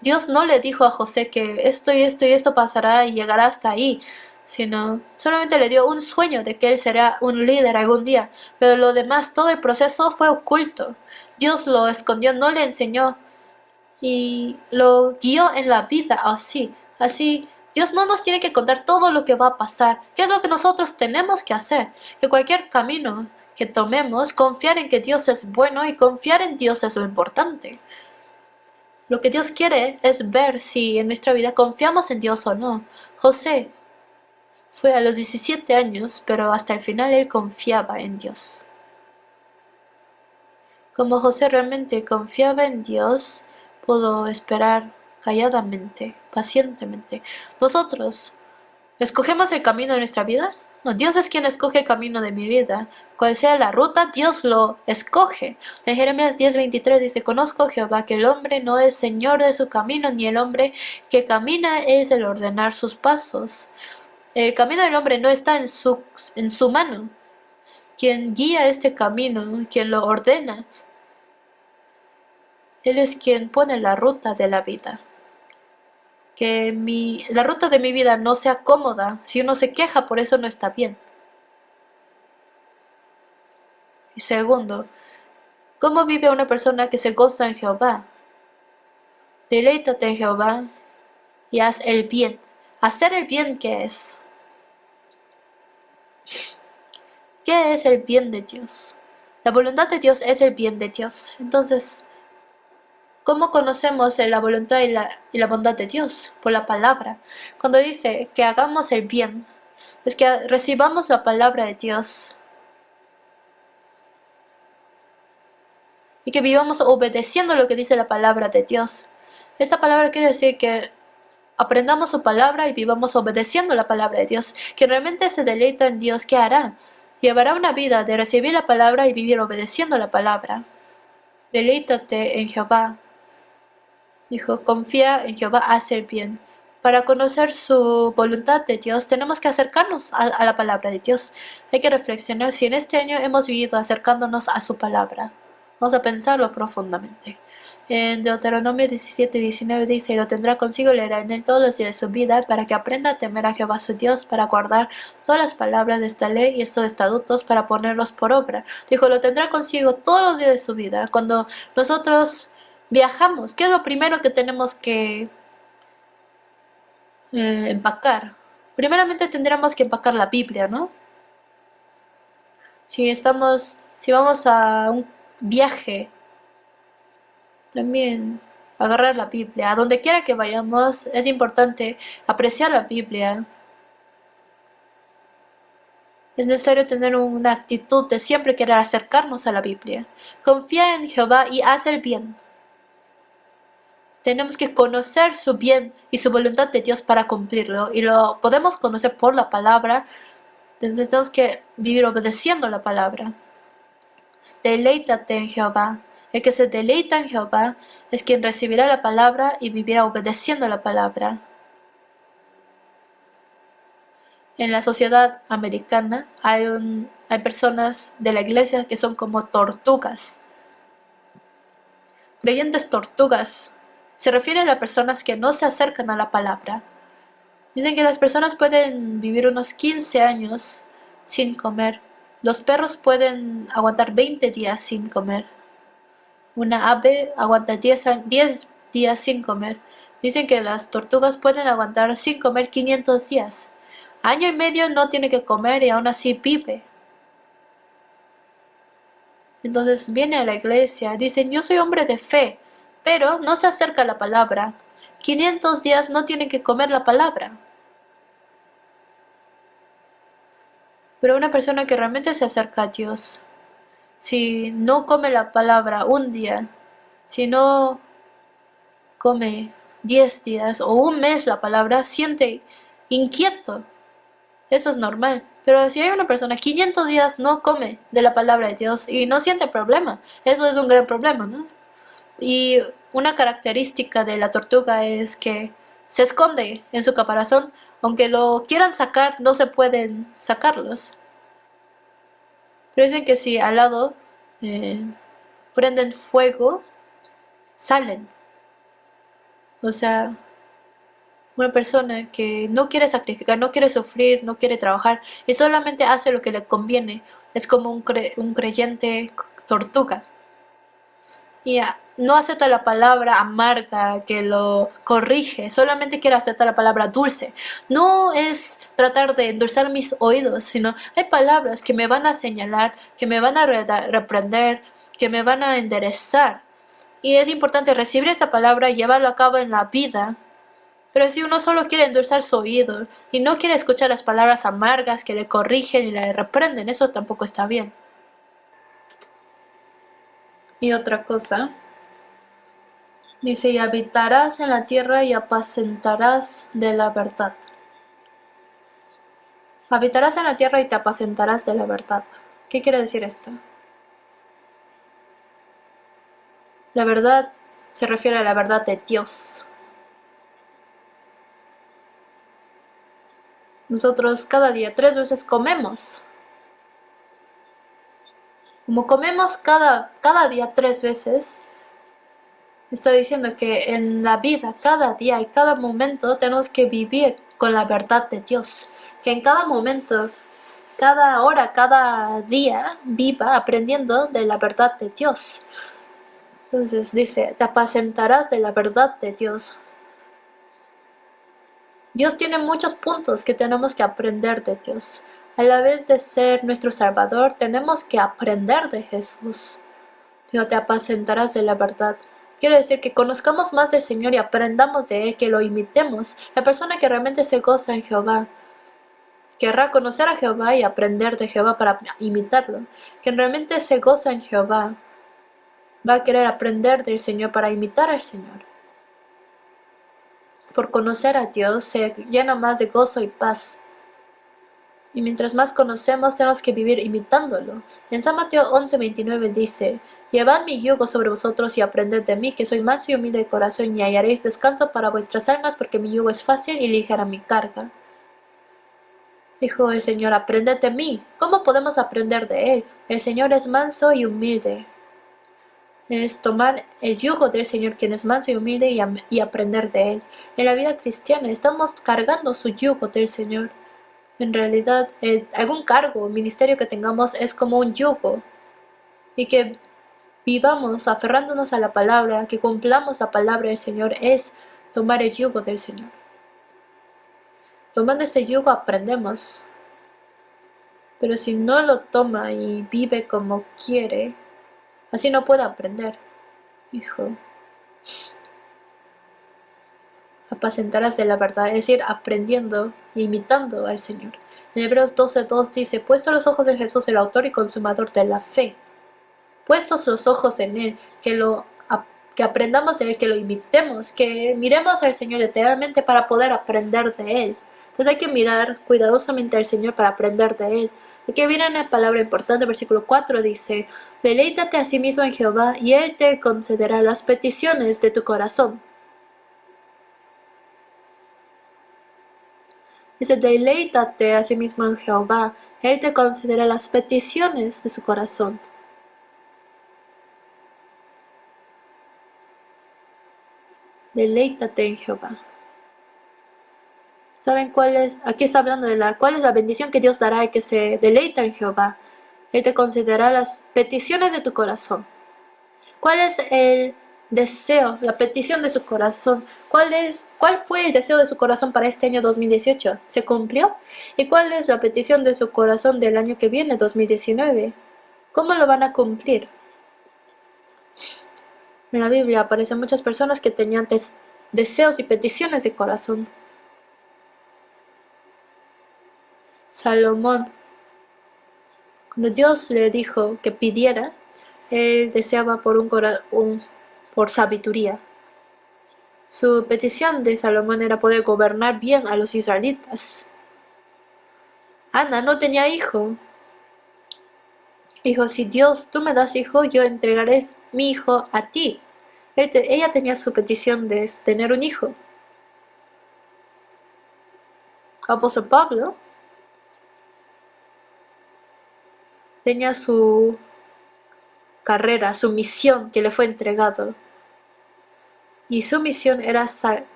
Dios no le dijo a José que esto y esto y esto pasará y llegará hasta ahí, sino solamente le dio un sueño de que él será un líder algún día, pero lo demás, todo el proceso fue oculto. Dios lo escondió, no le enseñó y lo guió en la vida así. Así, Dios no nos tiene que contar todo lo que va a pasar. ¿Qué es lo que nosotros tenemos que hacer? Que cualquier camino que tomemos, confiar en que Dios es bueno y confiar en Dios es lo importante. Lo que Dios quiere es ver si en nuestra vida confiamos en Dios o no. José fue a los 17 años, pero hasta el final él confiaba en Dios. Como José realmente confiaba en Dios, pudo esperar calladamente, pacientemente. Nosotros ¿escogemos el camino de nuestra vida? No, Dios es quien escoge el camino de mi vida. Cual sea la ruta, Dios lo escoge. En Jeremías 10:23 dice: Conozco, Jehová, que el hombre no es señor de su camino, ni el hombre que camina es el ordenar sus pasos. El camino del hombre no está en su mano. Quien guía este camino, quien lo ordena, Él es quien pone la ruta de la vida. Que la ruta de mi vida no sea cómoda. Si uno se queja, por eso no está bien. Y segundo, ¿cómo vive una persona que se goza en Jehová? Deleítate en Jehová y haz el bien. Hacer el bien, ¿qué es? ¿Qué es el bien de Dios? La voluntad de Dios es el bien de Dios. Entonces, ¿cómo conocemos la voluntad y la bondad de Dios? Por la palabra. Cuando dice que hagamos el bien, es que recibamos la palabra de Dios y que vivamos obedeciendo lo que dice la palabra de Dios. Esta palabra quiere decir que aprendamos su palabra y vivamos obedeciendo la palabra de Dios. Quien realmente se deleita en Dios, ¿qué hará? Llevará una vida de recibir la palabra y vivir obedeciendo la palabra. Deleítate en Jehová. Dijo: confía en Jehová, haz el bien. Para conocer su voluntad de Dios, tenemos que acercarnos a la palabra de Dios. Hay que reflexionar si en este año hemos vivido acercándonos a su palabra. Vamos a pensarlo profundamente. En Deuteronomio 17:19 dice: y lo tendrá consigo, leerá en él todos los días de su vida, para que aprenda a temer a Jehová su Dios, para guardar todas las palabras de esta ley y estos estatutos, para ponerlos por obra. Dijo: lo tendrá consigo todos los días de su vida. Cuando nosotros viajamos, ¿qué es lo primero que tenemos que empacar? Primeramente tendremos que empacar la Biblia, ¿no? Si vamos a un viaje, también agarrar la Biblia. A donde quiera que vayamos, es importante apreciar la Biblia. Es necesario tener una actitud de siempre querer acercarnos a la Biblia. Confía en Jehová y haz el bien. Tenemos que conocer su bien y su voluntad de Dios para cumplirlo. Y lo podemos conocer por la palabra. Entonces tenemos que vivir obedeciendo la palabra. Deleítate en Jehová. El que se deleita en Jehová es quien recibirá la palabra y vivirá obedeciendo la palabra. En la sociedad americana hay personas de la iglesia que son como tortugas. Creyentes tortugas. Se refiere a las personas que no se acercan a la palabra. Dicen que las personas pueden vivir unos 15 años sin comer. Los perros pueden aguantar 20 días sin comer. Una ave aguanta 10 días sin comer. Dicen que las tortugas pueden aguantar sin comer 500 días. Año y medio no tiene que comer y aún así vive. Entonces viene a la iglesia, dicen, yo soy hombre de fe, pero no se acerca a la palabra. 500 días no tienen que comer la palabra. Pero una persona que realmente se acerca a Dios, si no come la palabra un día, si no come 10 días o un mes la palabra, siente inquieto. Eso es normal. Pero si hay una persona 500 días no come de la palabra de Dios y no siente problema, eso es un gran problema, ¿no? Y una característica de la tortuga es que se esconde en su caparazón. Aunque lo quieran sacar, no se pueden sacarlos. Pero dicen que si al lado eh, prenden fuego, salen. O sea, una persona que no quiere sacrificar, no quiere sufrir, no quiere trabajar y solamente hace lo que le conviene. Es como un creyente tortuga. Y no acepta la palabra amarga que lo corrige, solamente quiere aceptar la palabra dulce. No es tratar de endulzar mis oídos, sino hay palabras que me van a señalar, que me van a reprender, que me van a enderezar. Y es importante recibir esta palabra y llevarlo a cabo en la vida. Pero si uno solo quiere endulzar su oído y no quiere escuchar las palabras amargas que le corrigen y le reprenden, eso tampoco está bien. Y otra cosa, dice, y habitarás en la tierra y apacentarás de la verdad. Habitarás en la tierra y te apacentarás de la verdad. ¿Qué quiere decir esto? La verdad se refiere a la verdad de Dios. Nosotros cada día 3 veces comemos. Como comemos cada día 3 veces, está diciendo que en la vida, cada día y cada momento tenemos que vivir con la verdad de Dios. Que en cada momento, cada hora, cada día, viva aprendiendo de la verdad de Dios. Entonces dice, te apacentarás de la verdad de Dios. Dios tiene muchos puntos que tenemos que aprender de Dios. A la vez de ser nuestro Salvador, tenemos que aprender de Jesús. Dios, te apacentarás de la verdad. Quiere decir que conozcamos más del Señor y aprendamos de Él, que lo imitemos. La persona que realmente se goza en Jehová querrá conocer a Jehová y aprender de Jehová para imitarlo. Quien realmente se goza en Jehová va a querer aprender del Señor para imitar al Señor. Por conocer a Dios se llena más de gozo y paz. Y mientras más conocemos, tenemos que vivir imitándolo. En San Mateo 11:29 dice, llevad mi yugo sobre vosotros y aprended de mí, que soy manso y humilde de corazón, y hallaréis descanso para vuestras almas, porque mi yugo es fácil y ligera mi carga. Dijo el Señor, aprended de mí. ¿Cómo podemos aprender de Él? El Señor es manso y humilde. Es tomar el yugo del Señor, quien es manso y humilde, y aprender de Él. En la vida cristiana estamos cargando su yugo del Señor. En realidad, algún cargo o ministerio que tengamos es como un yugo. Y que vivamos aferrándonos a la palabra, que cumplamos la palabra del Señor, es tomar el yugo del Señor. Tomando este yugo aprendemos. Pero si no lo toma y vive como quiere, así no puede aprender. Hijo, apacentarás de la verdad, es decir, aprendiendo e imitando al Señor. En Hebreos 12:2 dice, puestos los ojos en Jesús, el autor y consumador de la fe. Puestos los ojos en Él, que aprendamos de Él, que lo imitemos, que miremos al Señor detalladamente para poder aprender de Él. Entonces hay que mirar cuidadosamente al Señor para aprender de Él. Aquí viene una palabra importante, versículo 4 dice, deleítate a sí mismo en Jehová y Él te concederá las peticiones de tu corazón. Dice, deleítate a sí mismo en Jehová, Él te concederá las peticiones de su corazón. Deleítate en Jehová. ¿Saben cuál es? Aquí está hablando de cuál es la bendición que Dios dará al que se deleita en Jehová. Él te concederá las peticiones de tu corazón. ¿Cuál es el deseo, la petición de su corazón? ¿Cuál fue el deseo de su corazón para este año 2018? ¿Se cumplió? ¿Y cuál es la petición de su corazón del año que viene, 2019? ¿Cómo lo van a cumplir? En la Biblia aparecen muchas personas que tenían deseos y peticiones de corazón. Salomón, cuando Dios le dijo que pidiera, él deseaba por sabiduría. Su petición de Salomón era poder gobernar bien a los israelitas. Ana no tenía hijo. Dijo, si Dios, tú me das hijo, yo entregaré mi hijo a ti. Ella tenía su petición de tener un hijo. Apóstol Pablo tenía su carrera, su misión que le fue entregado. Y su misión era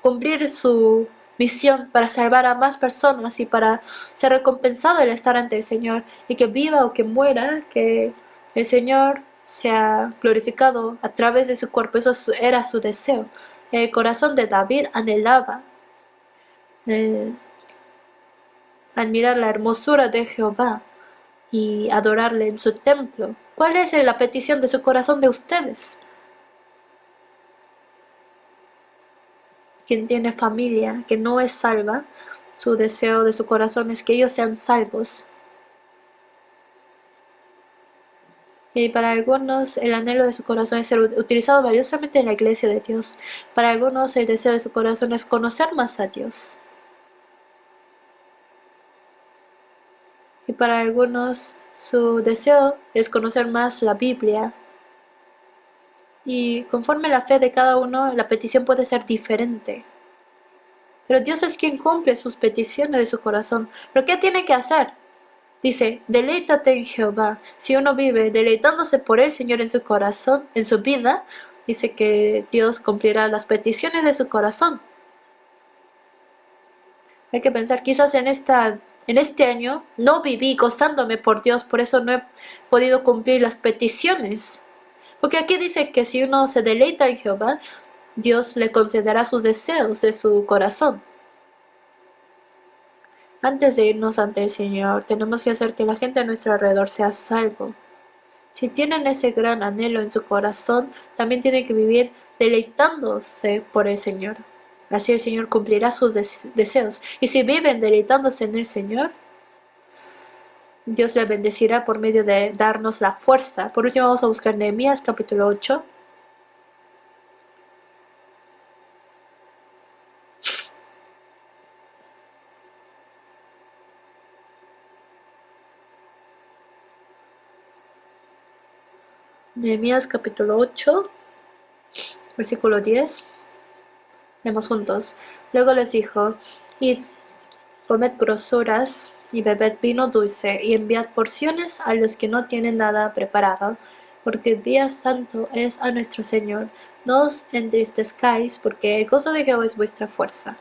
cumplir su misión para salvar a más personas y para ser recompensado el estar ante el Señor. Y que viva o que muera, que el Señor sea glorificado a través de su cuerpo. Eso era su deseo. El corazón de David anhelaba admirar la hermosura de Jehová y adorarle en su templo. ¿Cuál es la petición de su corazón de ustedes? Quien tiene familia que no es salva, su deseo de su corazón es que ellos sean salvos. Y para algunos el anhelo de su corazón es ser utilizado valiosamente en la iglesia de Dios. Para algunos el deseo de su corazón es conocer más a Dios. Y para algunos su deseo es conocer más la Biblia. Y conforme la fe de cada uno, la petición puede ser diferente. Pero Dios es quien cumple sus peticiones de su corazón. ¿Pero qué tiene que hacer? Dice, deleítate en Jehová. Si uno vive deleitándose por el Señor en su corazón, en su vida, dice que Dios cumplirá las peticiones de su corazón. Hay que pensar, quizás en este año no viví gozándome por Dios, por eso no he podido cumplir las peticiones. Porque aquí dice que si uno se deleita en Jehová, Dios le concederá sus deseos de su corazón. Antes de irnos ante el Señor, tenemos que hacer que la gente a nuestro alrededor sea salvo. Si tienen ese gran anhelo en su corazón, también tienen que vivir deleitándose por el Señor. Así el Señor cumplirá sus deseos. Y si viven deleitándose en el Señor, Dios le bendecirá por medio de darnos la fuerza. Por último, vamos a buscar Nehemías capítulo 8. Nehemías capítulo 8, versículo 10. Leemos juntos. Luego les dijo, id, comed grosuras y bebed vino dulce y enviad porciones a los que no tienen nada preparado, porque el día santo es a nuestro Señor. No os entristezcáis, porque el gozo de Jehová es vuestra fuerza.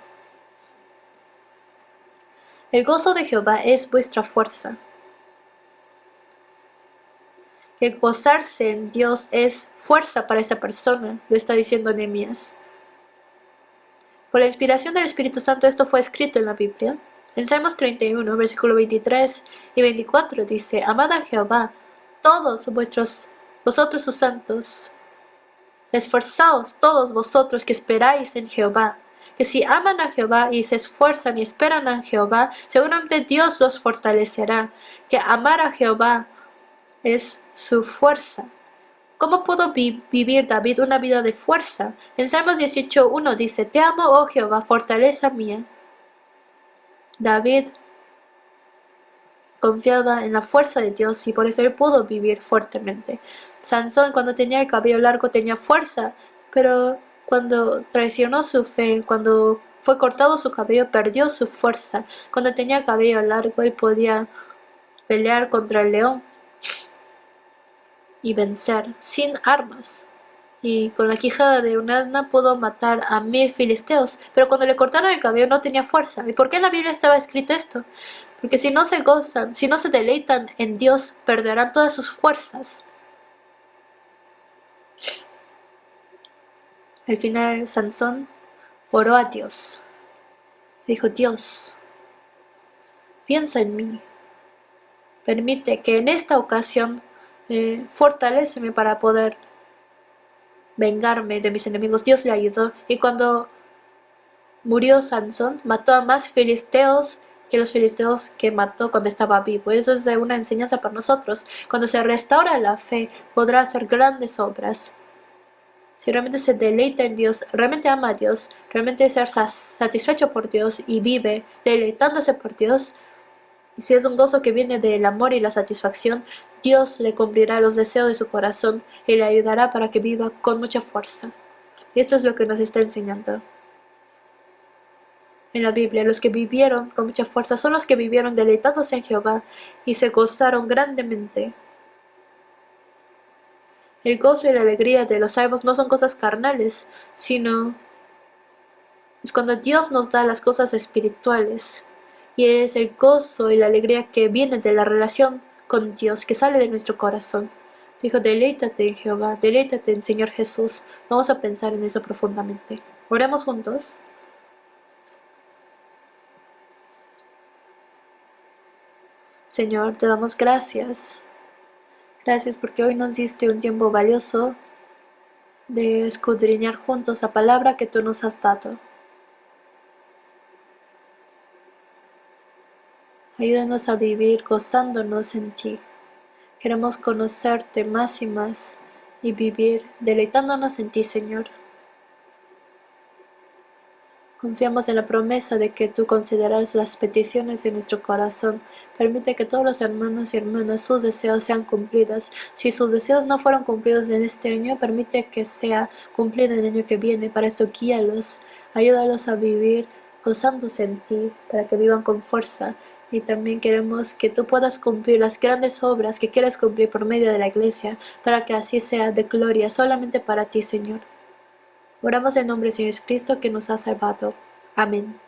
El gozo de Jehová es vuestra fuerza. Que gozarse en Dios es fuerza para esa persona, lo está diciendo Nehemías. Por la inspiración del Espíritu Santo esto fue escrito en la Biblia. En Salmos 31, versículo 23 y 24 dice, amad a Jehová, todos vosotros sus santos. Esforzaos todos vosotros que esperáis en Jehová. Que si aman a Jehová y se esfuerzan y esperan a Jehová, seguramente Dios los fortalecerá. Que amar a Jehová es su fuerza. ¿Cómo pudo vivir David una vida de fuerza? En Salmos 18:1 dice, te amo, oh Jehová, fortaleza mía. David confiaba en la fuerza de Dios y por eso él pudo vivir fuertemente. Sansón, cuando tenía el cabello largo, tenía fuerza, pero cuando traicionó su fe, cuando fue cortado su cabello, perdió su fuerza. Cuando tenía cabello largo, él podía pelear contra el león y vencer sin armas. y con la quijada de un asna pudo matar a 1000 filisteos, pero cuando le cortaron el cabello no tenía fuerza. ¿Y por qué en la Biblia estaba escrito esto? Porque si no se gozan, si no se deleitan en Dios, perderán todas sus fuerzas. Al final, Sansón oró a Dios. Dijo: Dios, piensa en mí. Permite que en esta ocasión fortaléceme para poder vengarme de mis enemigos. Dios le ayudó, y cuando murió Sansón, mató a más filisteos que los filisteos que mató cuando estaba vivo. Eso es de una enseñanza para nosotros. Cuando se restaura la fe, podrá hacer grandes obras. Si realmente se deleita en Dios, realmente ama a Dios, realmente ser satisfecho por Dios y vive deleitándose por Dios, y si es un gozo que viene del amor y la satisfacción, Dios le cumplirá los deseos de su corazón y le ayudará para que viva con mucha fuerza. Y esto es lo que nos está enseñando en la Biblia. Los que vivieron con mucha fuerza son los que vivieron deleitándose en Jehová y se gozaron grandemente. El gozo y la alegría de los salvos no son cosas carnales, sino es cuando Dios nos da las cosas espirituales. Y es el gozo y la alegría que viene de la relación con Dios, que sale de nuestro corazón. Dijo: deleítate en Jehová, deleítate en Señor Jesús. Vamos a pensar en eso profundamente. Oremos juntos. Señor, te damos gracias. Gracias porque hoy nos diste un tiempo valioso de escudriñar juntos la palabra que tú nos has dado. Ayúdanos a vivir gozándonos en ti. Queremos conocerte más y más y vivir deleitándonos en ti, Señor. Confiamos en la promesa de que tú considerarás las peticiones de nuestro corazón. Permite que todos los hermanos y hermanas, sus deseos sean cumplidos. Si sus deseos no fueron cumplidos en este año, permite que sea cumplido en el año que viene. Para esto, guíalos, ayúdalos a vivir gozándose en ti, para que vivan con fuerza. Y también queremos que tú puedas cumplir las grandes obras que quieres cumplir por medio de la iglesia, para que así sea de gloria solamente para ti, Señor. Oramos en nombre de Jesucristo que nos ha salvado. Amén.